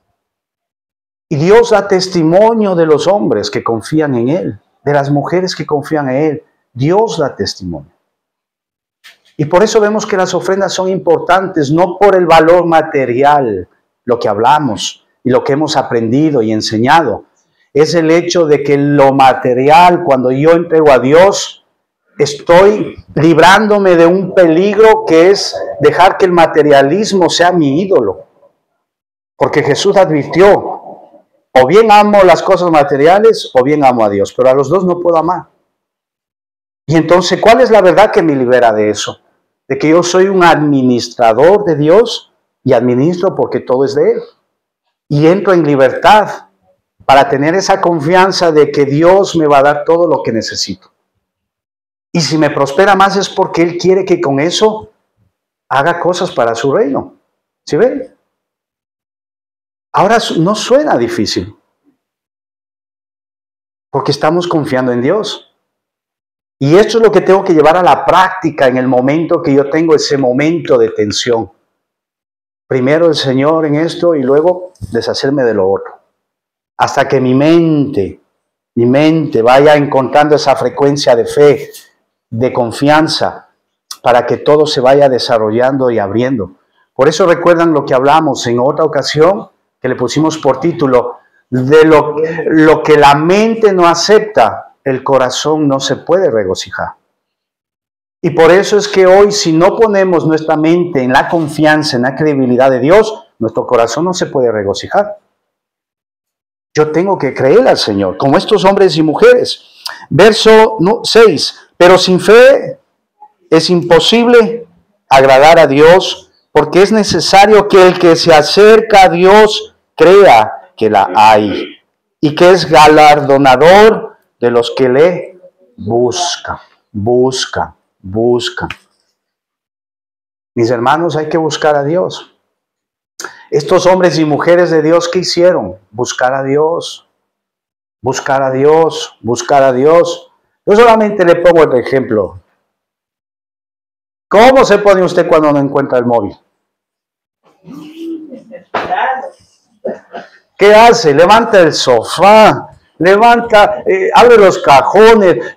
Y Dios da testimonio de los hombres que confían en Él, de las mujeres que confían en Él. Dios da testimonio. Y por eso vemos que las ofrendas son importantes, no por el valor material, lo que hablamos y lo que hemos aprendido y enseñado. Es el hecho de que lo material, cuando yo entrego a Dios, estoy librándome de un peligro que es dejar que el materialismo sea mi ídolo. Porque Jesús advirtió, o bien amo las cosas materiales o bien amo a Dios, pero a los dos no puedo amar. Y entonces, ¿cuál es la verdad que me libera de eso? De que yo soy un administrador de Dios y administro porque todo es de Él. Y entro en libertad para tener esa confianza de que Dios me va a dar todo lo que necesito. Y si me prospera más es porque Él quiere que con eso haga cosas para su reino. ¿Sí ven? Ahora no suena difícil, porque estamos confiando en Dios. Y esto es lo que tengo que llevar a la práctica en el momento que yo tengo ese momento de tensión. Primero el Señor en esto y luego deshacerme de lo otro. Hasta que mi mente vaya encontrando esa frecuencia de fe, de confianza, para que todo se vaya desarrollando y abriendo. Por eso recuerdan lo que hablamos en otra ocasión, que le pusimos por título, de lo que la mente no acepta, el corazón no se puede regocijar. Y por eso es que hoy, si no ponemos nuestra mente en la confianza, en la credibilidad de Dios, nuestro corazón no se puede regocijar. Yo tengo que creer al Señor, como estos hombres y mujeres. Verso 6, pero sin fe es imposible agradar a Dios, porque es necesario que el que se acerca a Dios crea que la hay y que es galardonador de los que le buscan. Mis hermanos, hay que buscar a Dios. estos hombres y mujeres de Dios, ¿qué hicieron? Buscar a Dios, buscar a Dios, buscar a Dios. Yo solamente le pongo el ejemplo. ¿Cómo se pone usted cuando no encuentra el móvil? ¿Qué hace? Levanta el sofá, abre los cajones,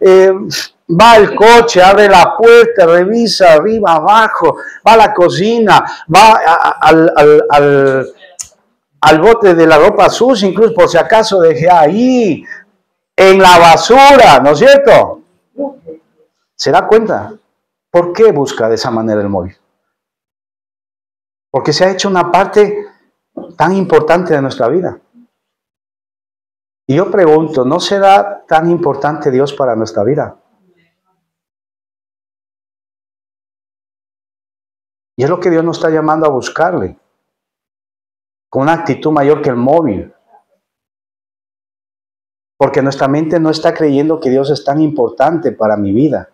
va al coche, abre la puerta, revisa arriba, abajo, va a la cocina, va al bote de la ropa sucia, incluso por si acaso dejé ahí, en la basura, ¿no es cierto? ¿Se da cuenta? ¿Por qué busca de esa manera el móvil? Porque se ha hecho una parte tan importante de nuestra vida. Y yo pregunto, ¿no será tan importante Dios para nuestra vida? Y es lo que Dios nos está llamando a buscarle, con una actitud mayor que el móvil. Porque nuestra mente no está creyendo que Dios es tan importante para mi vida.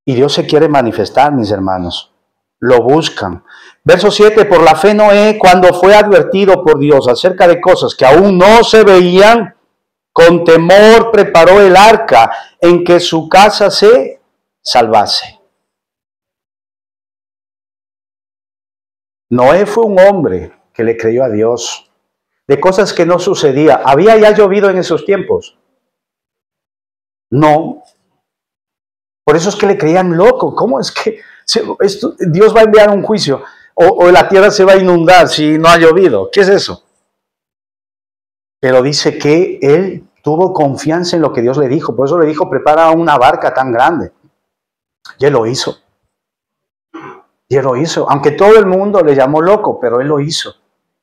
Y Dios se quiere manifestar, mis hermanos. Lo buscan. Verso 7, por la fe Noé, cuando fue advertido por Dios acerca de cosas que aún no se veían, con temor preparó el arca en que su casa se salvase. Noé fue un hombre que le creyó a Dios, de cosas que no sucedía. ¿Había ya llovido en esos tiempos? No. Por eso es que le creían loco. ¿Cómo es que Dios va a enviar un juicio? O la tierra se va a inundar si no ha llovido. ¿Qué es eso? Pero dice que él tuvo confianza en lo que Dios le dijo. Por eso le dijo, prepara una barca tan grande. Y él lo hizo. Y él lo hizo. Aunque todo el mundo le llamó loco, pero él lo hizo.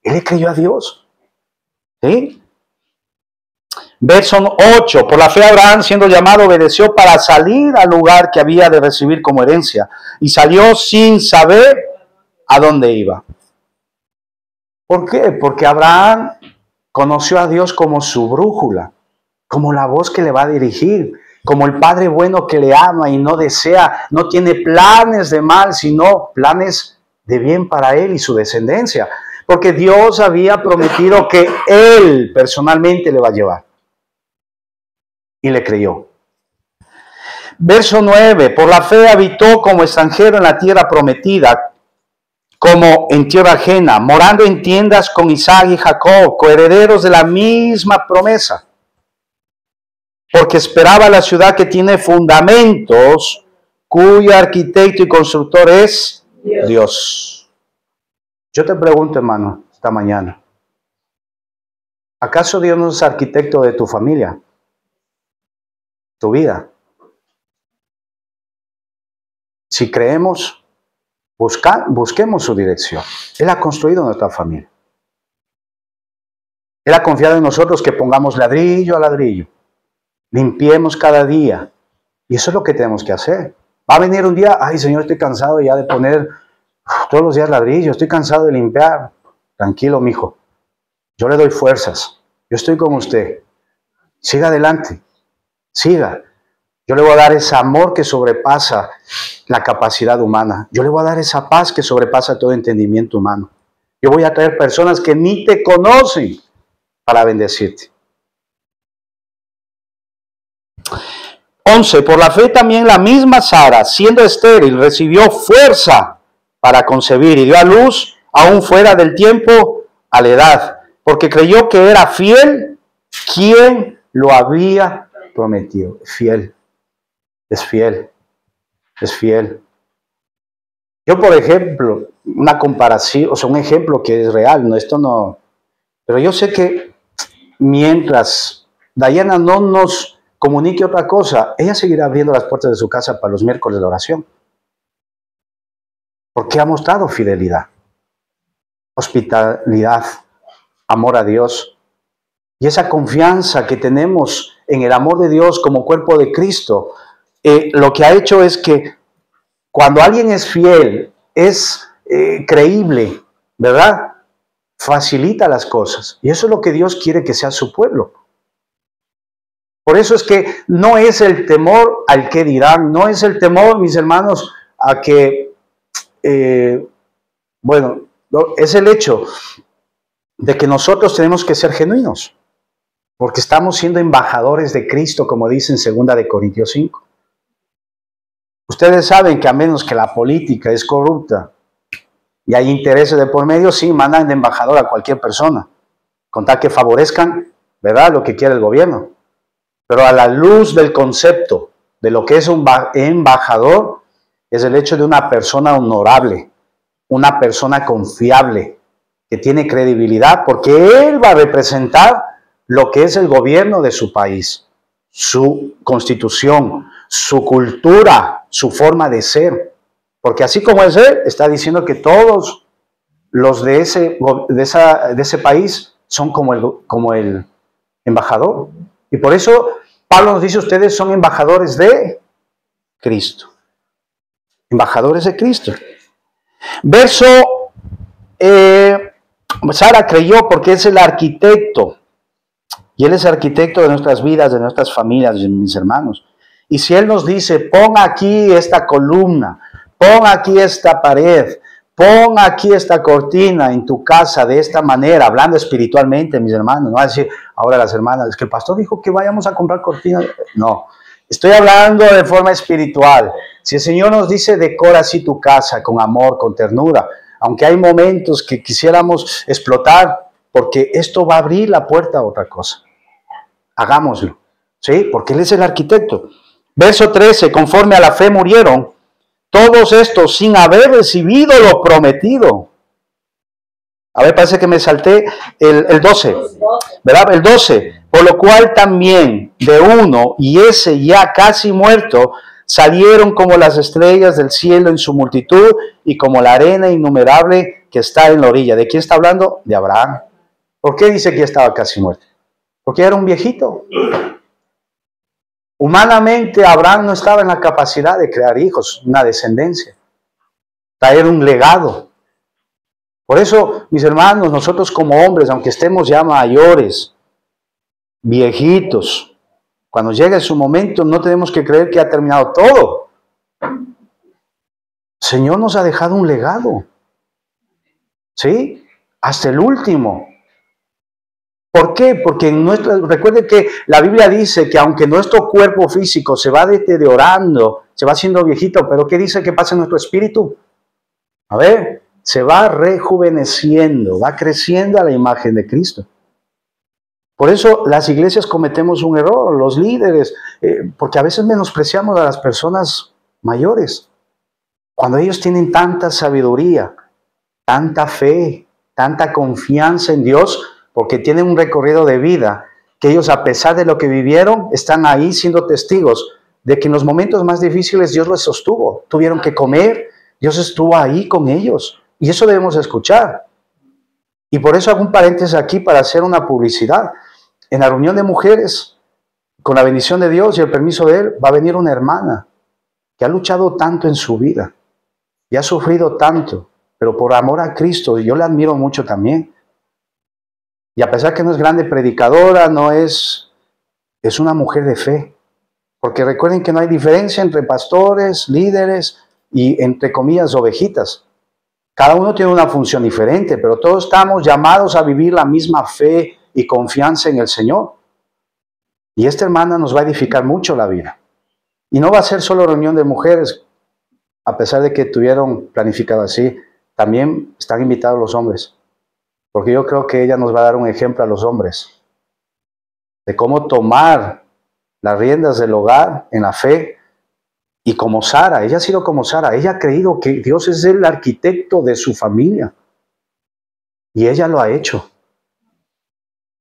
Él le creyó a Dios. ¿Sí? Verso 8, por la fe Abraham, siendo llamado, obedeció para salir al lugar que había de recibir como herencia, y salió sin saber a dónde iba. ¿Por qué? Porque Abraham conoció a Dios como su brújula, como la voz que le va a dirigir, como el Padre bueno que le ama y no desea, no tiene planes de mal, sino planes de bien para él y su descendencia, porque Dios había prometido que él personalmente le va a llevar. Y le creyó. Verso 9, por la fe habitó como extranjero en la tierra prometida, como en tierra ajena, morando en tiendas con Isaac y Jacob, coherederos de la misma promesa, porque esperaba la ciudad que tiene fundamentos, cuyo arquitecto y constructor es Dios. Yo te pregunto, hermano, esta mañana, ¿acaso Dios no es arquitecto de tu familia? Tu vida. Si creemos, busquemos su dirección. Él ha construido nuestra familia. Él ha confiado en nosotros que pongamos ladrillo a ladrillo. Limpiemos cada día. Y eso es lo que tenemos que hacer. Va a venir un día, ay Señor, estoy cansado ya de poner todos los días ladrillo, estoy cansado de limpiar. Tranquilo, mijo. Yo le doy fuerzas. Yo estoy con usted. Siga adelante. Siga. Yo le voy a dar ese amor que sobrepasa la capacidad humana. Yo le voy a dar esa paz que sobrepasa todo entendimiento humano. Yo voy a traer personas que ni te conocen para bendecirte. 11. Por la fe también la misma Sara, siendo estéril, recibió fuerza para concebir y dio a luz aún fuera del tiempo a la edad, porque creyó que era fiel quien lo había prometido. Fiel. Es fiel, es fiel. Yo, por ejemplo, una comparación, o sea, un ejemplo que es real, no, esto no, pero yo sé que mientras Dayana no nos comunique otra cosa, ella seguirá abriendo las puertas de su casa para los miércoles de oración. Porque ha mostrado fidelidad, hospitalidad, amor a Dios. Y esa confianza que tenemos en el amor de Dios como cuerpo de Cristo, lo que ha hecho es que cuando alguien es fiel, es creíble, ¿verdad? Facilita las cosas. Y eso es lo que Dios quiere que sea su pueblo. Por eso es que no es el temor al que dirán, no es el temor, mis hermanos, a que Bueno, es el hecho de que nosotros tenemos que ser genuinos, porque estamos siendo embajadores de Cristo, como dice en 2 Corintios 5. Ustedes saben que a menos que la política es corrupta y hay intereses de por medio, sí, mandan de embajador a cualquier persona, con tal que favorezcan, ¿verdad?, lo que quiere el gobierno. Pero a la luz del concepto de lo que es un embajador, es el hecho de una persona honorable, una persona confiable, que tiene credibilidad, porque él va a representar lo que es el gobierno de su país, su constitución, su cultura, su forma de ser. Porque así como es él, está diciendo que todos los de ese país son como el embajador. Y por eso Pablo nos dice, ustedes son embajadores de Cristo. Embajadores de Cristo. Verso, Sara creyó porque es el arquitecto. Y Él es arquitecto de nuestras vidas, de nuestras familias, de mis hermanos. Y si Él nos dice, pon aquí esta columna, pon aquí esta pared, pon aquí esta cortina en tu casa de esta manera, hablando espiritualmente, mis hermanos. No va a decir, ahora las hermanas, es que el pastor dijo que vayamos a comprar cortinas. No, estoy hablando de forma espiritual. Si el Señor nos dice, decora así tu casa con amor, con ternura, aunque hay momentos que quisiéramos explotar, porque esto va a abrir la puerta a otra cosa. Hagámoslo, ¿sí? Porque Él es el arquitecto. Verso 13, conforme a la fe murieron, todos estos sin haber recibido lo prometido. A ver, parece que me salté el 12, ¿verdad? El 12, por lo cual también de uno, y ese ya casi muerto, salieron como las estrellas del cielo en su multitud y como la arena innumerable que está en la orilla. ¿De quién está hablando? De Abraham. ¿Por qué dice que ya estaba casi muerto? Porque era un viejito. Humanamente, Abraham no estaba en la capacidad de crear hijos, una descendencia, traer un legado. Por eso, mis hermanos, nosotros como hombres, aunque estemos ya mayores, viejitos, cuando llegue su momento, no tenemos que creer que ha terminado todo. El Señor nos ha dejado un legado, ¿sí? Hasta el último. ¿Por qué? Porque recuerden que la Biblia dice que aunque nuestro cuerpo físico se va deteriorando, se va haciendo viejito, pero ¿qué dice que pasa en nuestro espíritu? A ver, se va rejuveneciendo, va creciendo a la imagen de Cristo. Por eso las iglesias cometemos un error, los líderes, porque a veces menospreciamos a las personas mayores, cuando ellos tienen tanta sabiduría, tanta fe, tanta confianza en Dios, porque tienen un recorrido de vida, que ellos a pesar de lo que vivieron, están ahí siendo testigos de que en los momentos más difíciles Dios los sostuvo. Tuvieron que comer, Dios estuvo ahí con ellos. Y eso debemos escuchar. Y por eso hago un paréntesis aquí para hacer una publicidad. En la reunión de mujeres, con la bendición de Dios y el permiso de Él, va a venir una hermana que ha luchado tanto en su vida y ha sufrido tanto, pero por amor a Cristo, yo la admiro mucho también. Y a pesar que no es grande predicadora, es una mujer de fe. Porque recuerden que no hay diferencia entre pastores, líderes y, entre comillas, ovejitas. Cada uno tiene una función diferente, pero todos estamos llamados a vivir la misma fe y confianza en el Señor. Y esta hermana nos va a edificar mucho la vida. Y no va a ser solo reunión de mujeres, a pesar de que tuvieron planificado así, también están invitados los hombres. Porque yo creo que ella nos va a dar un ejemplo a los hombres de cómo tomar las riendas del hogar en la fe. Y como Sara, ella ha sido como Sara, ella ha creído que Dios es el arquitecto de su familia. Y ella lo ha hecho.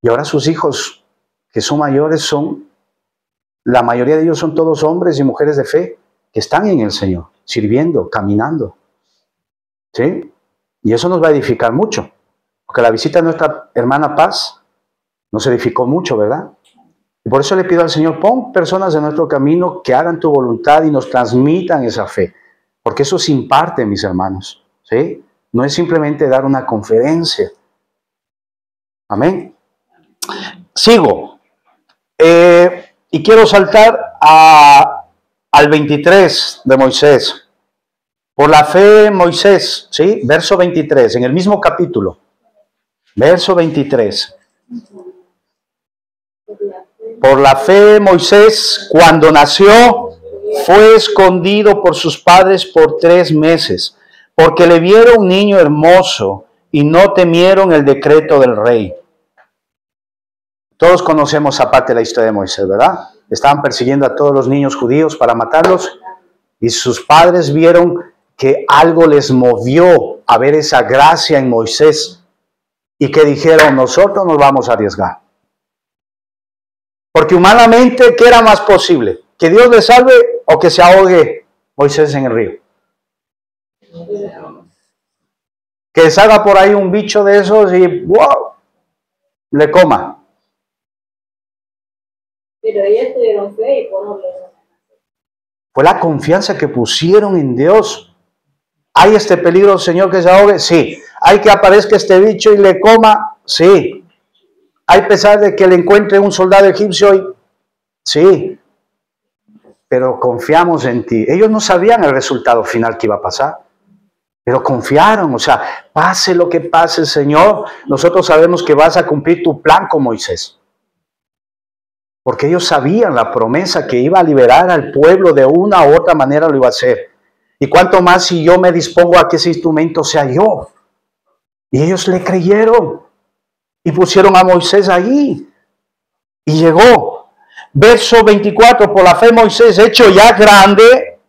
Y ahora sus hijos, que son mayores, la mayoría de ellos son todos hombres y mujeres de fe, que están en el Señor, sirviendo, caminando. ¿Sí? Y eso nos va a edificar mucho. Porque la visita de nuestra hermana Paz nos edificó mucho, ¿verdad? Y por eso le pido al Señor, pon personas en nuestro camino que hagan tu voluntad y nos transmitan esa fe. Porque eso se imparte, mis hermanos. ¿Sí? No es simplemente dar una conferencia. Amén. Sigo. Y quiero saltar al 23 de Moisés. Por la fe Moisés, ¿sí? Verso 23, en el mismo capítulo. Verso 23. Por la fe Moisés, cuando nació, fue escondido por sus padres por 3 meses, porque le vieron niño hermoso y no temieron el decreto del rey. Todos conocemos aparte la historia de Moisés, ¿verdad? Estaban persiguiendo a todos los niños judíos para matarlos y sus padres vieron que algo les movió a ver esa gracia en Moisés y que dijeron, nosotros nos vamos a arriesgar. Porque humanamente, ¿qué era más posible? ¿Que Dios le salve o que se ahogue Moisés en el río? Que salga por ahí un bicho de esos y ¡wow! Le coma. Pero ellos tuvieron fe y por no. Fue la confianza que pusieron en Dios. ¿Hay este peligro, Señor, que se ahogue? Sí. ¿Hay que aparezca este bicho y le coma? Sí. ¿Hay pesar de que le encuentre un soldado egipcio? Sí. Pero confiamos en ti. Ellos no sabían el resultado final que iba a pasar, pero confiaron. O sea, pase lo que pase, Señor, nosotros sabemos que vas a cumplir tu plan con Moisés. Porque ellos sabían la promesa que iba a liberar al pueblo de una u otra manera, lo iba a hacer. Y cuánto más si yo me dispongo a que ese instrumento sea yo. Y ellos le creyeron y pusieron a Moisés ahí. Y llegó. Verso 24, por la fe Moisés, hecho ya grande,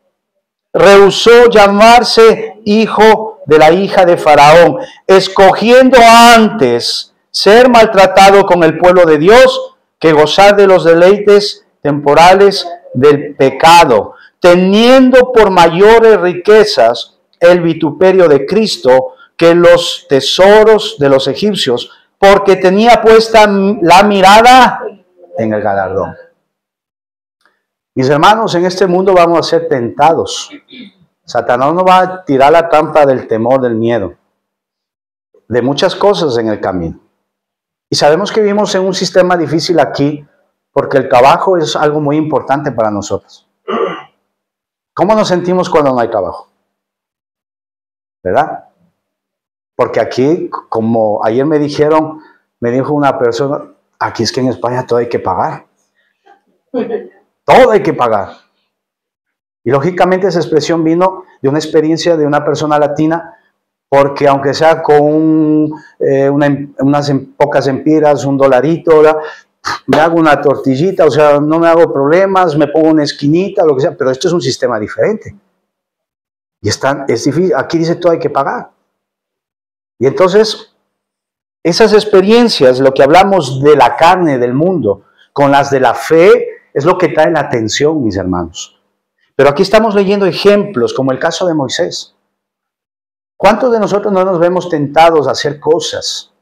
rehusó llamarse hijo de la hija de Faraón, escogiendo antes ser maltratado con el pueblo de Dios que gozar de los deleites temporales del pecado, teniendo por mayores riquezas el vituperio de Cristo que los tesoros de los egipcios, porque tenía puesta la mirada en el galardón. Mis hermanos, en este mundo vamos a ser tentados. Satanás nos va a tirar la trampa del temor, del miedo, de muchas cosas en el camino. Y sabemos que vivimos en un sistema difícil aquí, porque el trabajo es algo muy importante para nosotros. ¿Cómo nos sentimos cuando no hay trabajo? ¿Verdad? Porque aquí, como ayer me dijo una persona, aquí es que en España todo hay que pagar. Todo hay que pagar. Y lógicamente esa expresión vino de una experiencia de una persona latina, porque aunque sea con unas pocas empiras, $1, ¿verdad? Me hago una tortillita, o sea, no me hago problemas, me pongo una esquinita, lo que sea, pero esto es un sistema diferente. Y es difícil, aquí dice todo hay que pagar. Y entonces, esas experiencias, lo que hablamos de la carne, del mundo, con las de la fe, es lo que trae la atención, mis hermanos. Pero aquí estamos leyendo ejemplos, como el caso de Moisés. ¿Cuántos de nosotros no nos vemos tentados a hacer cosas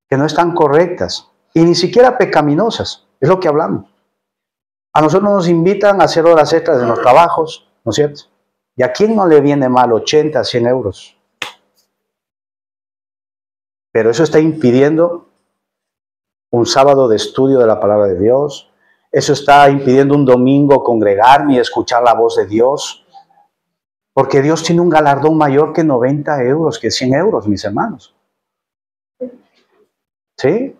que no están correctas y ni siquiera pecaminosas? Es lo que hablamos. A nosotros nos invitan a hacer horas extras en los trabajos, ¿no es cierto? ¿Y a quién no le viene mal 80, 100 euros? Pero eso está impidiendo un sábado de estudio de la palabra de Dios. Eso está impidiendo un domingo congregarme y escuchar la voz de Dios. Porque Dios tiene un galardón mayor que 90 euros, que 100 euros, mis hermanos. ¿Sí?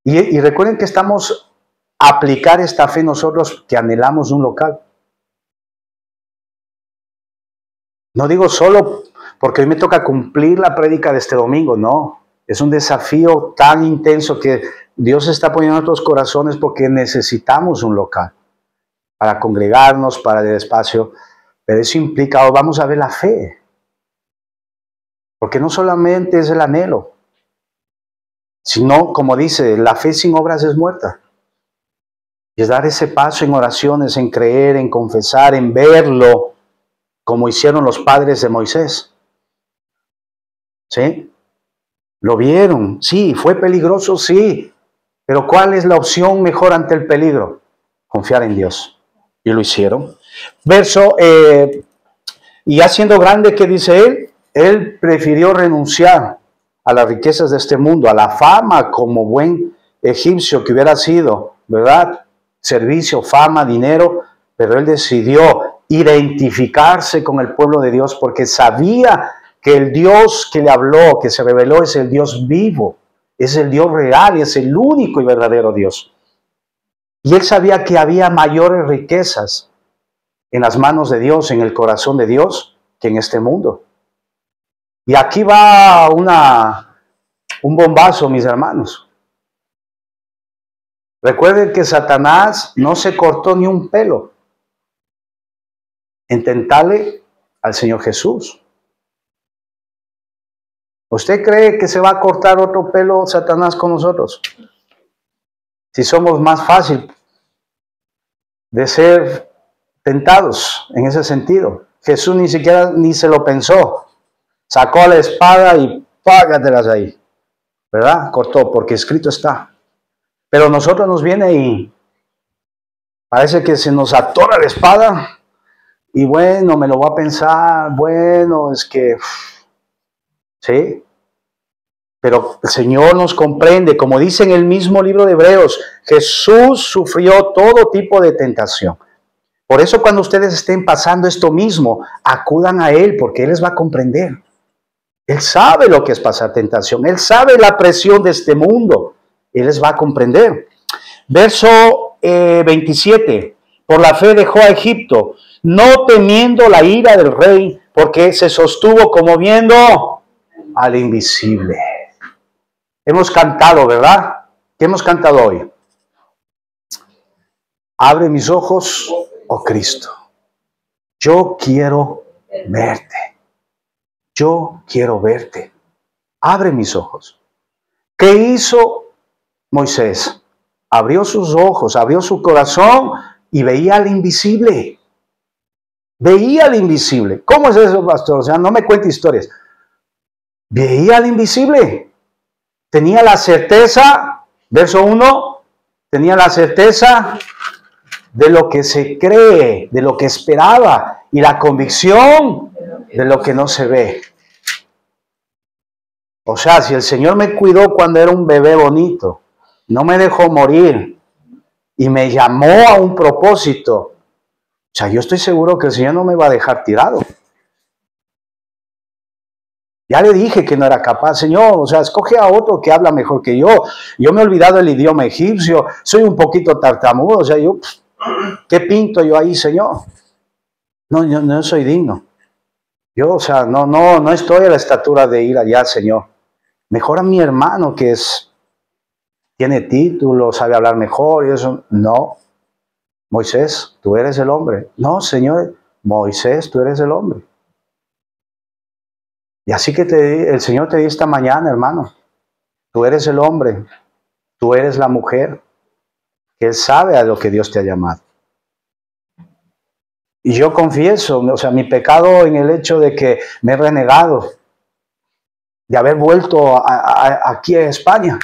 Y recuerden que estamos a aplicar esta fe nosotros que anhelamos un local. No digo solo porque hoy me toca cumplir la prédica de este domingo, no. Es un desafío tan intenso que Dios está poniendo en nuestros corazones porque necesitamos un local para congregarnos, para el espacio. Pero eso implica, vamos a ver la fe. Porque no solamente es el anhelo, sino, como dice, la fe sin obras es muerta. Y es dar ese paso en oraciones, en creer, en confesar, en verlo, como hicieron los padres de Moisés. ¿Sí? Lo vieron, sí, fue peligroso, sí. Pero ¿cuál es la opción mejor ante el peligro? Confiar en Dios. Y lo hicieron. Verso, y ya siendo grande, ¿qué dice él? Él prefirió renunciar a las riquezas de este mundo, a la fama como buen egipcio que hubiera sido, ¿verdad? Servicio, fama, dinero, pero él decidió identificarse con el pueblo de Dios porque sabía que el Dios que le habló, que se reveló, es el Dios vivo, es el Dios real, es el único y verdadero Dios. Y él sabía que había mayores riquezas en las manos de Dios, en el corazón de Dios, que en este mundo. Y aquí va un bombazo, mis hermanos. Recuerden que Satanás no se cortó ni un pelo en tentarle al Señor Jesús. ¿Usted cree que se va a cortar otro pelo Satanás con nosotros? Si somos más fácil de ser tentados en ese sentido. Jesús ni siquiera ni se lo pensó. Sacó la espada y págatelas ahí. ¿Verdad? Cortó, porque escrito está. Pero nosotros nos viene y parece que se nos atora la espada. Y bueno, me lo voy a pensar. Bueno, es que... ¿sí? Pero el Señor nos comprende, como dice en el mismo libro de Hebreos, Jesús sufrió todo tipo de tentación. Por eso cuando ustedes estén pasando esto mismo, acudan a Él, porque Él les va a comprender. Él sabe lo que es pasar tentación, Él sabe la presión de este mundo, Él les va a comprender. Verso 27, por la fe dejó a Egipto, no temiendo la ira del rey, porque se sostuvo como viendo al invisible. Hemos cantado, ¿verdad? ¿Qué hemos cantado hoy? Abre mis ojos, oh Cristo. Yo quiero verte. Yo quiero verte. Abre mis ojos. ¿Qué hizo Moisés? Abrió sus ojos, abrió su corazón y veía al invisible. Veía al invisible. ¿Cómo es eso, pastor? O sea, no me cuente historias. Veía al invisible. Tenía la certeza, verso 1, tenía la certeza de lo que se cree, de lo que esperaba, y la convicción de lo que no se ve. O sea, si el Señor me cuidó cuando era un bebé bonito, no me dejó morir y me llamó a un propósito, o sea, yo estoy seguro que el Señor no me va a dejar tirado. Ya le dije que no era capaz, Señor, o sea, escoge a otro que habla mejor que yo. Yo me he olvidado el idioma egipcio, soy un poquito tartamudo, o sea, yo, ¿qué pinto yo ahí, Señor? No, yo no soy digno. Yo, o sea, no estoy a la estatura de ir allá, Señor. Mejor a mi hermano que tiene título, sabe hablar mejor y eso. No, Moisés, tú eres el hombre. No, Señor, Moisés, tú eres el hombre. Y así que el Señor te dice esta mañana, hermano, tú eres el hombre, tú eres la mujer, que Él sabe a lo que Dios te ha llamado. Y yo confieso, o sea, mi pecado en el hecho de que me he renegado, de haber vuelto aquí a España,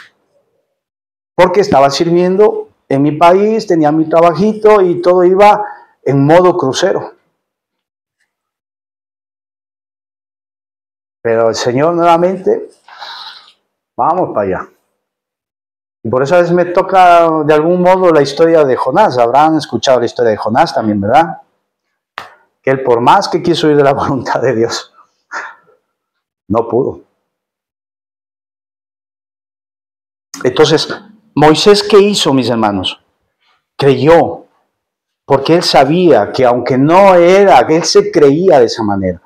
porque estaba sirviendo en mi país, tenía mi trabajito y todo iba en modo crucero. Pero el Señor nuevamente, vamos para allá. Y por eso a veces me toca de algún modo la historia de Jonás. Habrán escuchado la historia de Jonás también, ¿verdad? Que él por más que quiso ir de la voluntad de Dios, no pudo. Entonces, Moisés, ¿qué hizo, mis hermanos? Creyó, porque él sabía que aunque no era, él se creía de esa manera.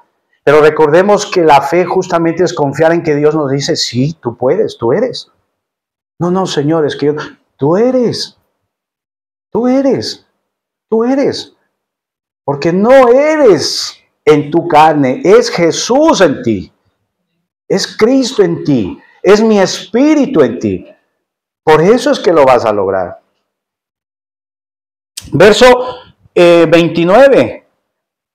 Pero recordemos que la fe justamente es confiar en que Dios nos dice, sí, tú puedes, tú eres. No, Señor, es que tú eres. Porque no eres en tu carne, es Jesús en ti. Es Cristo en ti, es mi espíritu en ti. Por eso es que lo vas a lograr. Verso 29,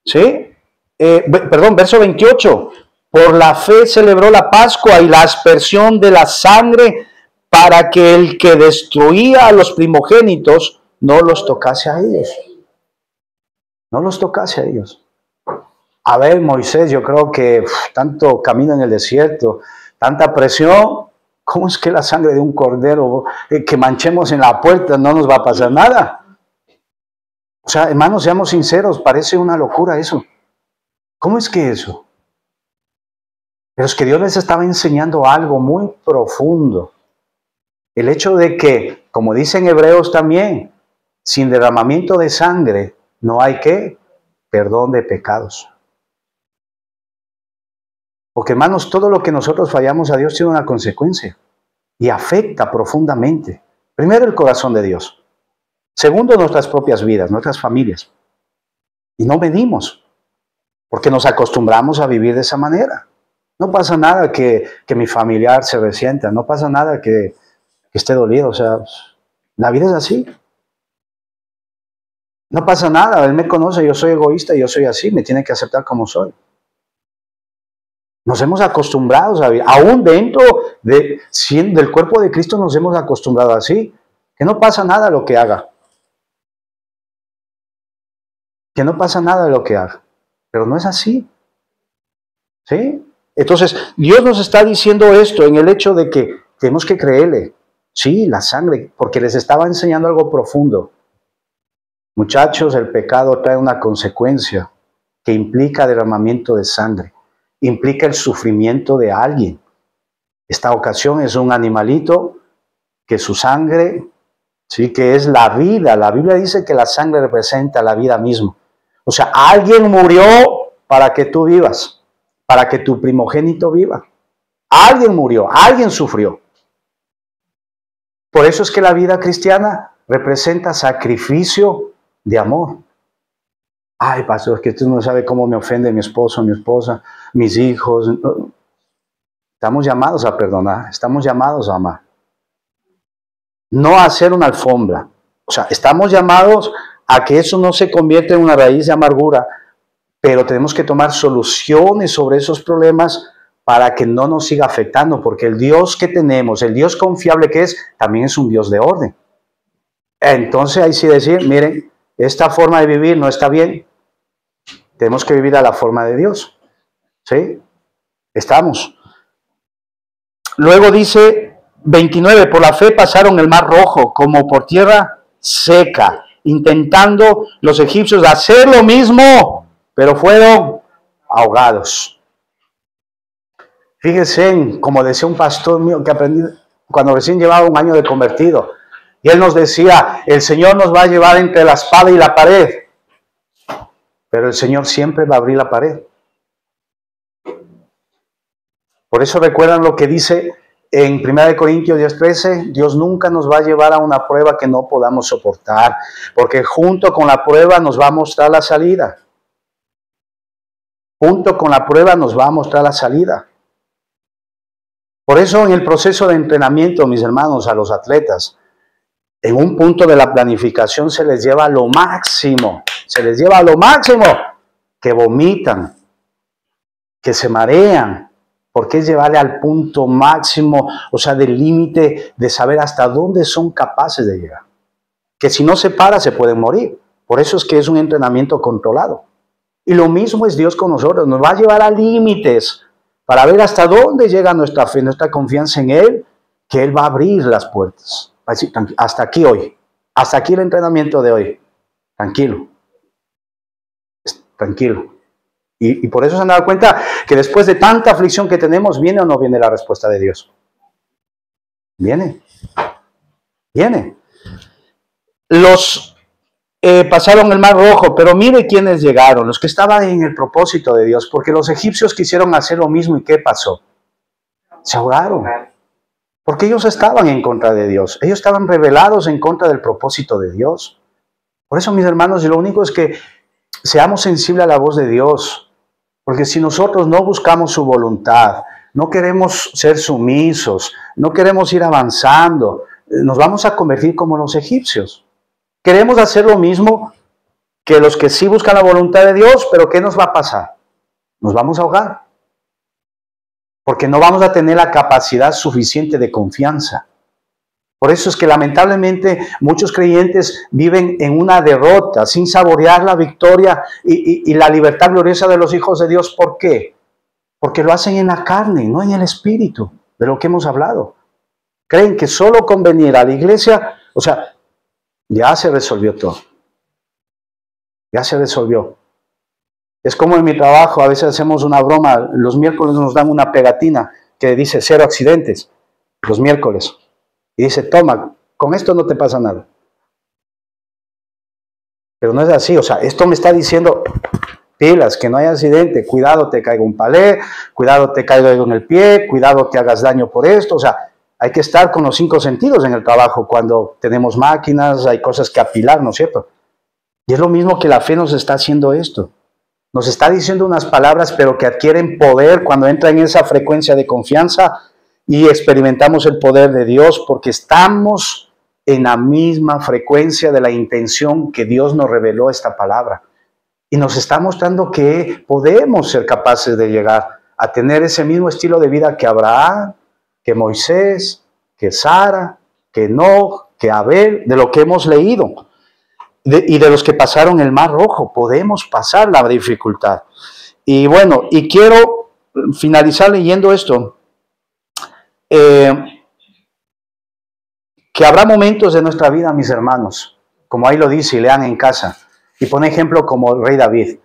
¿sí? Verso 28. Por la fe celebró la Pascua y la aspersión de la sangre para que el que destruía a los primogénitos no los tocase a ellos. No los tocase a ellos. A ver, Moisés, yo creo que tanto camino en el desierto, tanta presión, ¿cómo es que la sangre de un cordero que manchemos en la puerta no nos va a pasar nada? O sea, hermanos, seamos sinceros, parece una locura eso. ¿Cómo es que eso? Pero es que Dios les estaba enseñando algo muy profundo. El hecho de que, como dicen Hebreos también, sin derramamiento de sangre no hay ¿qué? Perdón de pecados. Porque hermanos, todo lo que nosotros fallamos a Dios tiene una consecuencia y afecta profundamente. Primero, el corazón de Dios. Segundo, nuestras propias vidas, nuestras familias. Y no medimos, porque nos acostumbramos a vivir de esa manera. No pasa nada que mi familiar se resienta, no pasa nada que esté dolido. O sea, la vida es así. No pasa nada, él me conoce, yo soy egoísta, yo soy así, me tiene que aceptar como soy. Nos hemos acostumbrado a vivir, aún dentro del cuerpo de Cristo nos hemos acostumbrado así, que no pasa nada lo que haga. Que no pasa nada lo que haga. Pero no es así. ¿Sí? Entonces, Dios nos está diciendo esto en el hecho de que tenemos que creerle. Sí, la sangre, porque les estaba enseñando algo profundo. Muchachos, el pecado trae una consecuencia que implica derramamiento de sangre, implica el sufrimiento de alguien. Esta ocasión es un animalito que su sangre, sí, que es la vida. La Biblia dice que la sangre representa la vida misma. O sea, alguien murió para que tú vivas, para que tu primogénito viva. Alguien murió, alguien sufrió. Por eso es que la vida cristiana representa sacrificio de amor. Ay, pastor, es que usted no sabe cómo me ofende mi esposo, mi esposa, mis hijos. Estamos llamados a perdonar, estamos llamados a amar. No a hacer una alfombra. O sea, estamos llamados a que eso no se convierta en una raíz de amargura, pero tenemos que tomar soluciones sobre esos problemas para que no nos siga afectando, porque el Dios que tenemos, el Dios confiable que es, también es un Dios de orden. Entonces, ahí sí decir, miren, esta forma de vivir no está bien, tenemos que vivir a la forma de Dios. ¿Sí? Estamos. Luego dice 29, por la fe pasaron el mar rojo como por tierra seca, intentando los egipcios hacer lo mismo, pero fueron ahogados. Fíjense, como decía un pastor mío que aprendí cuando recién llevaba un año de convertido, y él nos decía, el Señor nos va a llevar entre la espada y la pared, pero el Señor siempre va a abrir la pared. Por eso recuerdan lo que dice en 1 Corintios 10:13, Dios nunca nos va a llevar a una prueba que no podamos soportar, porque junto con la prueba nos va a mostrar la salida. Junto con la prueba nos va a mostrar la salida. Por eso en el proceso de entrenamiento, mis hermanos, a los atletas, en un punto de la planificación se les lleva a lo máximo, que vomitan, que se marean, porque es llevarle al punto máximo, o sea, del límite de saber hasta dónde son capaces de llegar. Que si no se para, se pueden morir. Por eso es que es un entrenamiento controlado. Y lo mismo es Dios con nosotros, nos va a llevar a límites para ver hasta dónde llega nuestra fe, nuestra confianza en Él, que Él va a abrir las puertas. Va a decir, hasta aquí hoy, hasta aquí el entrenamiento de hoy. Tranquilo, tranquilo. Y por eso se han dado cuenta que después de tanta aflicción que tenemos, ¿viene o no viene la respuesta de Dios? Viene. Los pasaron el mar rojo, pero mire quiénes llegaron, los que estaban en el propósito de Dios, porque los egipcios quisieron hacer lo mismo y ¿qué pasó? Se ahogaron, porque ellos estaban en contra de Dios, ellos estaban rebelados en contra del propósito de Dios. Por eso, mis hermanos, lo único es que seamos sensibles a la voz de Dios, porque si nosotros no buscamos su voluntad, no queremos ser sumisos, no queremos ir avanzando, nos vamos a convertir como los egipcios. Queremos hacer lo mismo que los que sí buscan la voluntad de Dios, pero ¿qué nos va a pasar? Nos vamos a ahogar, porque no vamos a tener la capacidad suficiente de confianza. Por eso es que lamentablemente muchos creyentes viven en una derrota, sin saborear la victoria y la libertad gloriosa de los hijos de Dios. ¿Por qué? Porque lo hacen en la carne, no en el espíritu, de lo que hemos hablado. Creen que solo con venir a la iglesia, o sea, ya se resolvió todo. Ya se resolvió. Es como en mi trabajo, a veces hacemos una broma, los miércoles nos dan una pegatina que dice 0 accidentes, los miércoles. Y dice, toma, con esto no te pasa nada. Pero no es así, o sea, esto me está diciendo, pilas, que no hay accidente, cuidado te caiga un palé, cuidado te caiga algo en el pie, cuidado te hagas daño por esto, o sea, hay que estar con los 5 sentidos en el trabajo cuando tenemos máquinas, hay cosas que apilar, ¿no es cierto? Y es lo mismo que la fe nos está haciendo esto. Nos está diciendo unas palabras, pero que adquieren poder cuando entra en esa frecuencia de confianza y experimentamos el poder de Dios porque estamos en la misma frecuencia de la intención que Dios nos reveló esta palabra. Y nos está mostrando que podemos ser capaces de llegar a tener ese mismo estilo de vida que Abraham, que Moisés, que Sara, que Enoc, que Abel, de lo que hemos leído. Y de los que pasaron el Mar Rojo, podemos pasar la dificultad. Y bueno, y quiero finalizar leyendo esto, que habrá momentos de nuestra vida, mis hermanos, como ahí lo dice y lean en casa, y pone ejemplo como el rey David,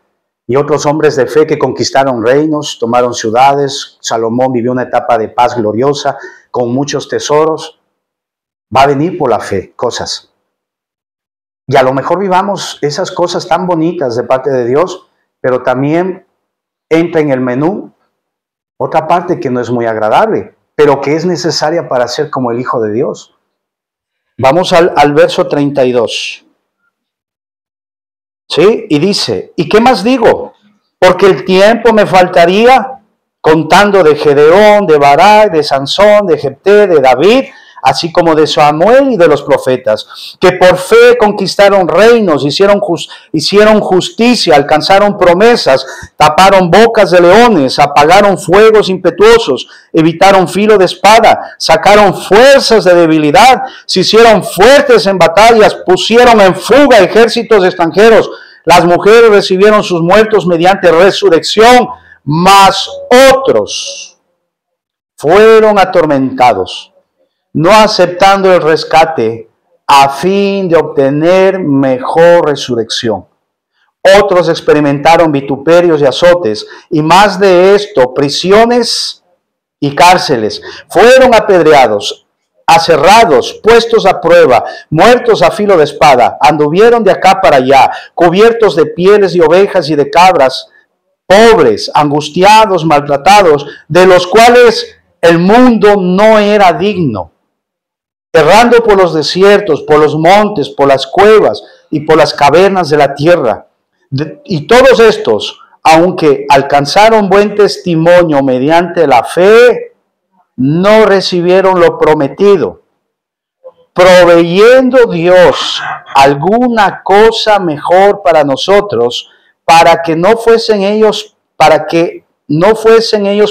y otros hombres de fe que conquistaron reinos, tomaron ciudades. Salomón vivió una etapa de paz gloriosa, con muchos tesoros. Va a venir por la fe cosas. Y a lo mejor vivamos esas cosas tan bonitas de parte de Dios, pero también entra en el menú otra parte que no es muy agradable, pero que es necesaria para ser como el Hijo de Dios. Vamos al verso 32. ¿Sí? Y dice, ¿y qué más digo? Porque el tiempo me faltaría contando de Gedeón, de Barak, de Sansón, de Jefté, de David, así como de Samuel y de los profetas, que por fe conquistaron reinos, hicieron justicia, alcanzaron promesas, taparon bocas de leones, apagaron fuegos impetuosos, evitaron filo de espada, sacaron fuerzas de debilidad, se hicieron fuertes en batallas, pusieron en fuga ejércitos extranjeros. Las mujeres recibieron sus muertos mediante resurrección, mas otros fueron atormentados, no aceptando el rescate a fin de obtener mejor resurrección. Otros experimentaron vituperios y azotes, y más de esto, prisiones y cárceles. Fueron apedreados, aserrados, puestos a prueba, muertos a filo de espada. Anduvieron de acá para allá, cubiertos de pieles de ovejas y de cabras, pobres, angustiados, maltratados, de los cuales el mundo no era digno, errando por los desiertos, por los montes, por las cuevas y por las cavernas de la tierra. Y todos estos, aunque alcanzaron buen testimonio mediante la fe, no recibieron lo prometido, proveyendo Dios alguna cosa mejor para nosotros, para que no fuesen ellos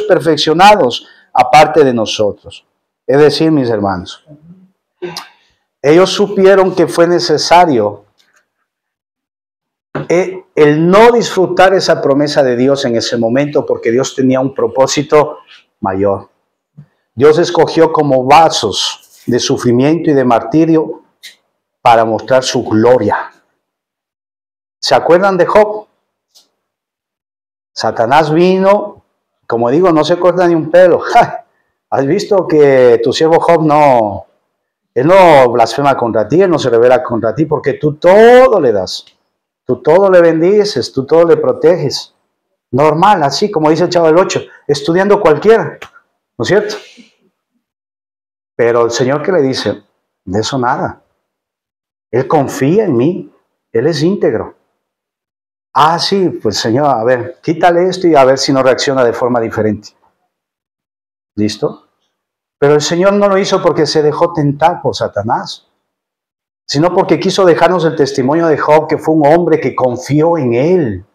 perfeccionados aparte de nosotros. Es decir, mis hermanos, ellos supieron que fue necesario el no disfrutar esa promesa de Dios en ese momento, porque Dios tenía un propósito mayor. Dios escogió como vasos de sufrimiento y de martirio para mostrar su gloria. ¿Se acuerdan de Job? Satanás vino, como digo, no se corta ni un pelo. ¡Ja! ¿Has visto que tu siervo Job él no blasfema contra ti, él no se revela contra ti, porque tú todo le das, tú todo le bendices, tú todo le proteges? Normal, así como dice el Chavo del 8, estudiando cualquiera, ¿no es cierto? Pero el Señor, ¿qué le dice? De eso nada. Él confía en mí, Él es íntegro. Ah, sí, pues Señor, a ver, quítale esto y a ver si no reacciona de forma diferente. ¿Listo? Pero el Señor no lo hizo porque se dejó tentar por Satanás, sino porque quiso dejarnos el testimonio de Job, que fue un hombre que confió en Él.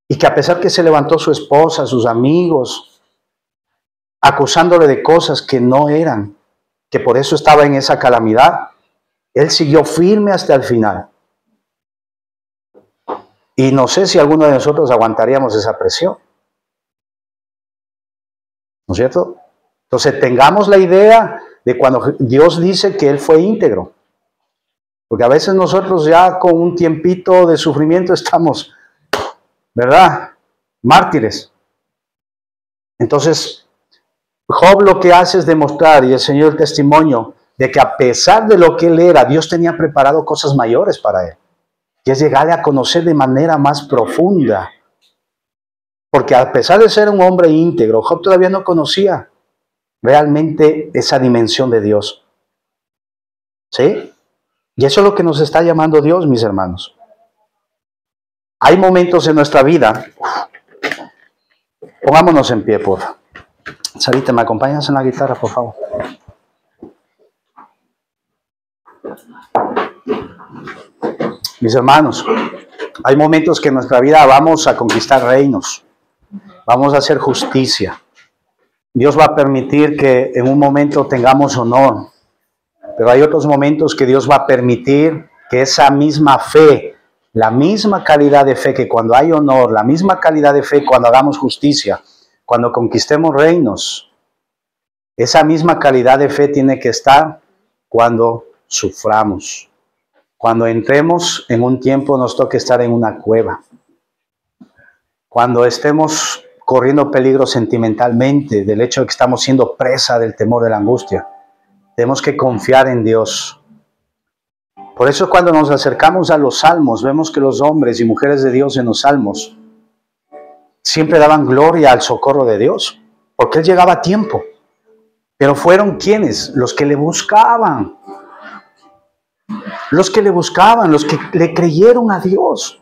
Y que a pesar que se levantó su esposa, sus amigos, acusándole de cosas que no eran, que por eso estaba en esa calamidad, él siguió firme hasta el final. Y no sé si alguno de nosotros aguantaríamos esa presión. ¿No es cierto? Entonces tengamos la idea de cuando Dios dice que Él fue íntegro. Porque a veces nosotros ya con un tiempito de sufrimiento estamos, ¿verdad? Mártires. Entonces, Job lo que hace es demostrar, y el Señor el testimonio, de que a pesar de lo que él era, Dios tenía preparado cosas mayores para él. Y es llegarle a conocer de manera más profunda. Porque a pesar de ser un hombre íntegro, Job todavía no conocía realmente esa dimensión de Dios. ¿Sí? Y eso es lo que nos está llamando Dios, mis hermanos. Hay momentos en nuestra vida. Pongámonos en pie, por favor. Sarita, ¿me acompañas en la guitarra, por favor? Mis hermanos, hay momentos que en nuestra vida vamos a conquistar reinos. Vamos a hacer justicia. Dios va a permitir que en un momento tengamos honor. Pero hay otros momentos que Dios va a permitir que esa misma fe, la misma calidad de fe que cuando hay honor, la misma calidad de fe cuando hagamos justicia, cuando conquistemos reinos, esa misma calidad de fe tiene que estar cuando suframos. Cuando entremos en un tiempo nos toque estar en una cueva. Cuando estemos corriendo peligro sentimentalmente del hecho de que estamos siendo presa del temor de la angustia. Tenemos que confiar en Dios. Por eso cuando nos acercamos a los salmos, vemos que los hombres y mujeres de Dios en los salmos siempre daban gloria al socorro de Dios, porque Él llegaba a tiempo. Pero fueron ¿quiénes? Los que le buscaban. Los que le buscaban, los que le creyeron a Dios.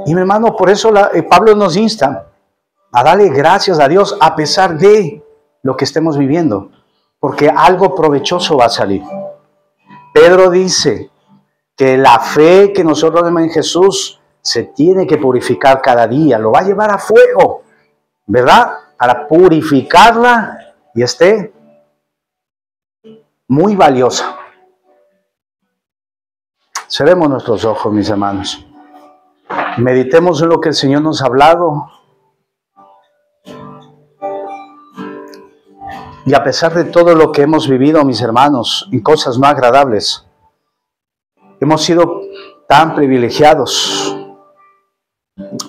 Y mi hermano, por eso Pablo nos insta a darle gracias a Dios a pesar de lo que estemos viviendo. Porque algo provechoso va a salir. Pedro dice que la fe que nosotros tenemos en Jesús se tiene que purificar cada día. Lo va a llevar a fuego, ¿verdad? Para purificarla y esté muy valiosa. Cerremos nuestros ojos, mis hermanos. Meditemos en lo que el Señor nos ha hablado. Y a pesar de todo lo que hemos vivido, mis hermanos, en cosas no agradables, hemos sido tan privilegiados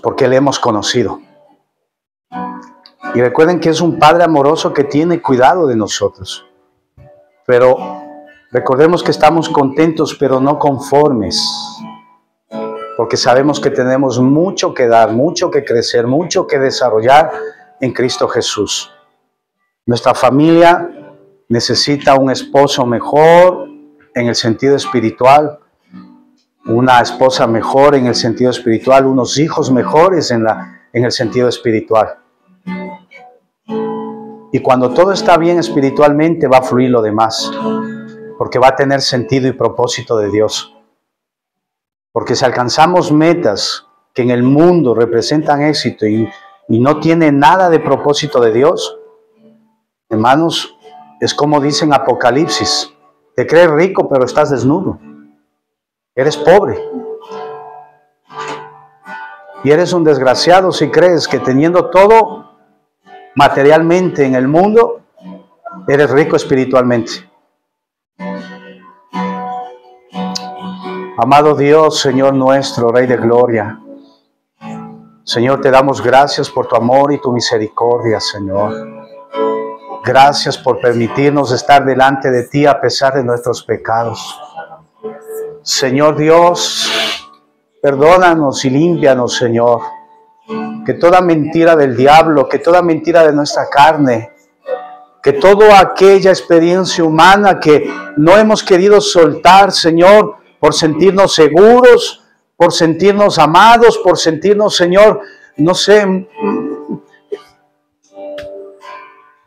porque le hemos conocido. Y recuerden que es un Padre amoroso que tiene cuidado de nosotros. Pero recordemos que estamos contentos, pero no conformes. Porque sabemos que tenemos mucho que dar, mucho que crecer, mucho que desarrollar en Cristo Jesús. Nuestra familia necesita un esposo mejor en el sentido espiritual, una esposa mejor en el sentido espiritual, unos hijos mejores en el sentido espiritual. Y cuando todo está bien espiritualmente, va a fluir lo demás, porque va a tener sentido y propósito de Dios. Porque si alcanzamos metas que en el mundo representan éxito y no tienen nada de propósito de Dios, hermanos, es como dice en Apocalipsis, te crees rico pero estás desnudo, eres pobre. Y eres un desgraciado si crees que teniendo todo materialmente en el mundo, eres rico espiritualmente. Amado Dios, Señor nuestro, Rey de Gloria, Señor, te damos gracias por tu amor y tu misericordia, Señor. Gracias por permitirnos estar delante de ti a pesar de nuestros pecados. Señor Dios, perdónanos y límpianos, Señor. Que toda mentira del diablo, que toda mentira de nuestra carne, que toda aquella experiencia humana que no hemos querido soltar, Señor, por sentirnos seguros, por sentirnos amados, por sentirnos, Señor, no sé,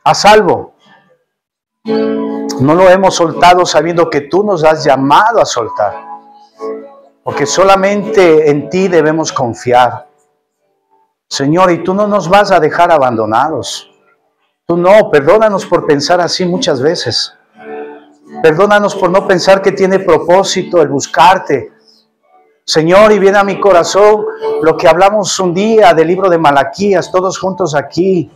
a salvo. No lo hemos soltado sabiendo que tú nos has llamado a soltar. Porque solamente en ti debemos confiar. Señor, y tú no nos vas a dejar abandonados. Tú no, perdónanos por pensar así muchas veces. Perdónanos por no pensar que tiene propósito el buscarte. Señor, y viene a mi corazón lo que hablamos un día del libro de Malaquías, todos juntos aquí.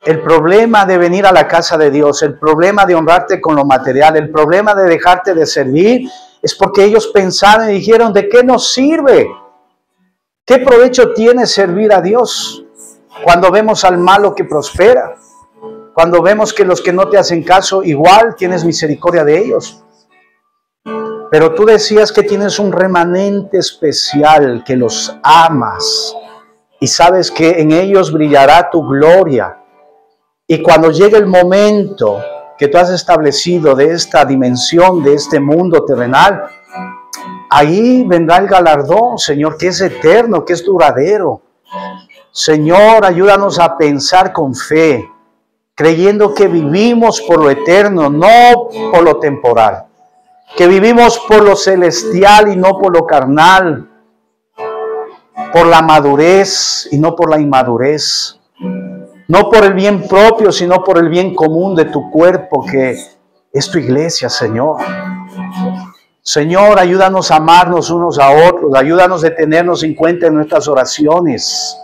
El problema de venir a la casa de Dios, el problema de honrarte con lo material, el problema de dejarte de servir, es porque ellos pensaron y dijeron, ¿de qué nos sirve? ¿Qué provecho tiene servir a Dios? Cuando vemos al malo que prospera, cuando vemos que los que no te hacen caso, igual tienes misericordia de ellos. Pero tú decías que tienes un remanente especial, que los amas y sabes que en ellos brillará tu gloria. Y cuando llegue el momento que tú has establecido de esta dimensión, de este mundo terrenal, ahí vendrá el galardón, Señor, que es eterno, que es duradero. Señor, ayúdanos a pensar con fe, creyendo que vivimos por lo eterno, no por lo temporal. Que vivimos por lo celestial y no por lo carnal. Por la madurez y no por la inmadurez. No por el bien propio, sino por el bien común de tu cuerpo, que es tu iglesia, Señor. Señor, ayúdanos a amarnos unos a otros. Ayúdanos a tenernos en cuenta en nuestras oraciones.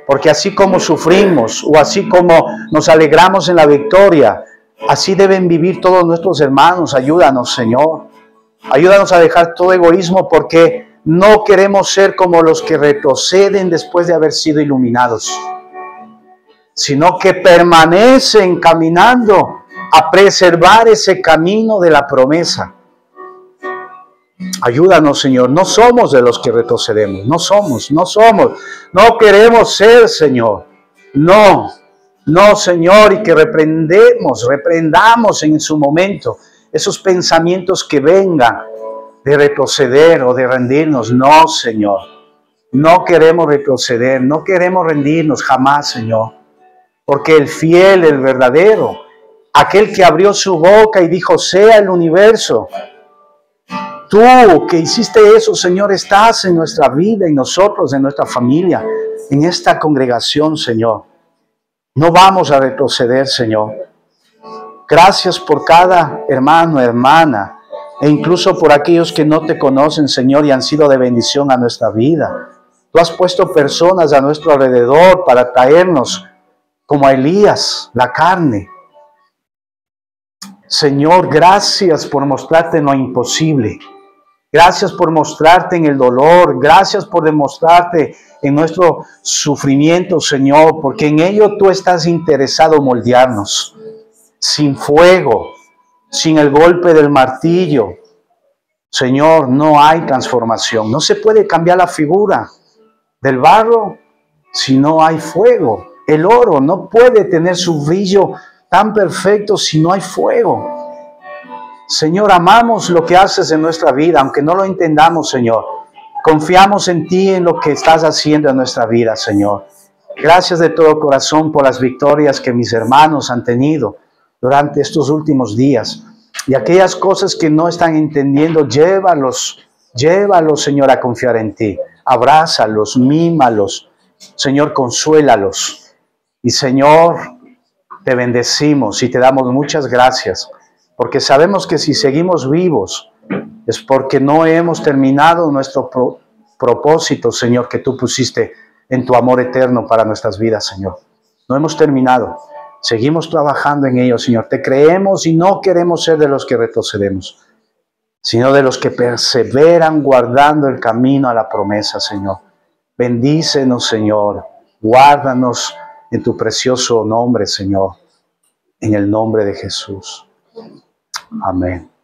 Porque así como sufrimos o así como nos alegramos en la victoria, así deben vivir todos nuestros hermanos. Ayúdanos, Señor. Ayúdanos a dejar todo egoísmo, porque no queremos ser como los que retroceden después de haber sido iluminados, sino que permanecen caminando a preservar ese camino de la promesa. Ayúdanos, Señor. No somos de los que retrocedemos. No somos. No queremos ser, Señor. No, Señor, y que reprendamos en su momento esos pensamientos que vengan de retroceder o de rendirnos. No, Señor. No queremos retroceder, no queremos rendirnos jamás, Señor. Porque el fiel, el verdadero, aquel que abrió su boca y dijo, sea el universo. Tú que hiciste eso, Señor, estás en nuestra vida y nosotros, en nuestra familia, en esta congregación, Señor. No vamos a retroceder, Señor. Gracias por cada hermano, hermana, e incluso por aquellos que no te conocen, Señor, y han sido de bendición a nuestra vida. Tú has puesto personas a nuestro alrededor para traernos, como a Elías, la carne. Señor, gracias por mostrarte en lo imposible. Gracias por mostrarte en el dolor. Gracias por demostrarte en nuestro sufrimiento, Señor, porque en ello tú estás interesado en moldearnos. Sin fuego, sin el golpe del martillo, Señor, no hay transformación. No se puede cambiar la figura del barro si no hay fuego. El oro no puede tener su brillo tan perfecto si no hay fuego. Señor, amamos lo que haces en nuestra vida, aunque no lo entendamos, Señor. Confiamos en ti, en lo que estás haciendo en nuestra vida, Señor. Gracias de todo corazón por las victorias que mis hermanos han tenido durante estos últimos días. Y aquellas cosas que no están entendiendo, llévalos, Señor, a confiar en ti. Abrázalos, mímalos. Señor, consuélalos. Y Señor, te bendecimos y te damos muchas gracias, porque sabemos que si seguimos vivos es porque no hemos terminado nuestro propósito, Señor, que tú pusiste en tu amor eterno para nuestras vidas, Señor. No hemos terminado. Seguimos trabajando en ello, Señor. Te creemos y no queremos ser de los que retrocedemos, sino de los que perseveran guardando el camino a la promesa, Señor. Bendícenos, Señor. Guárdanos en tu precioso nombre, Señor. En el nombre de Jesús. Amén.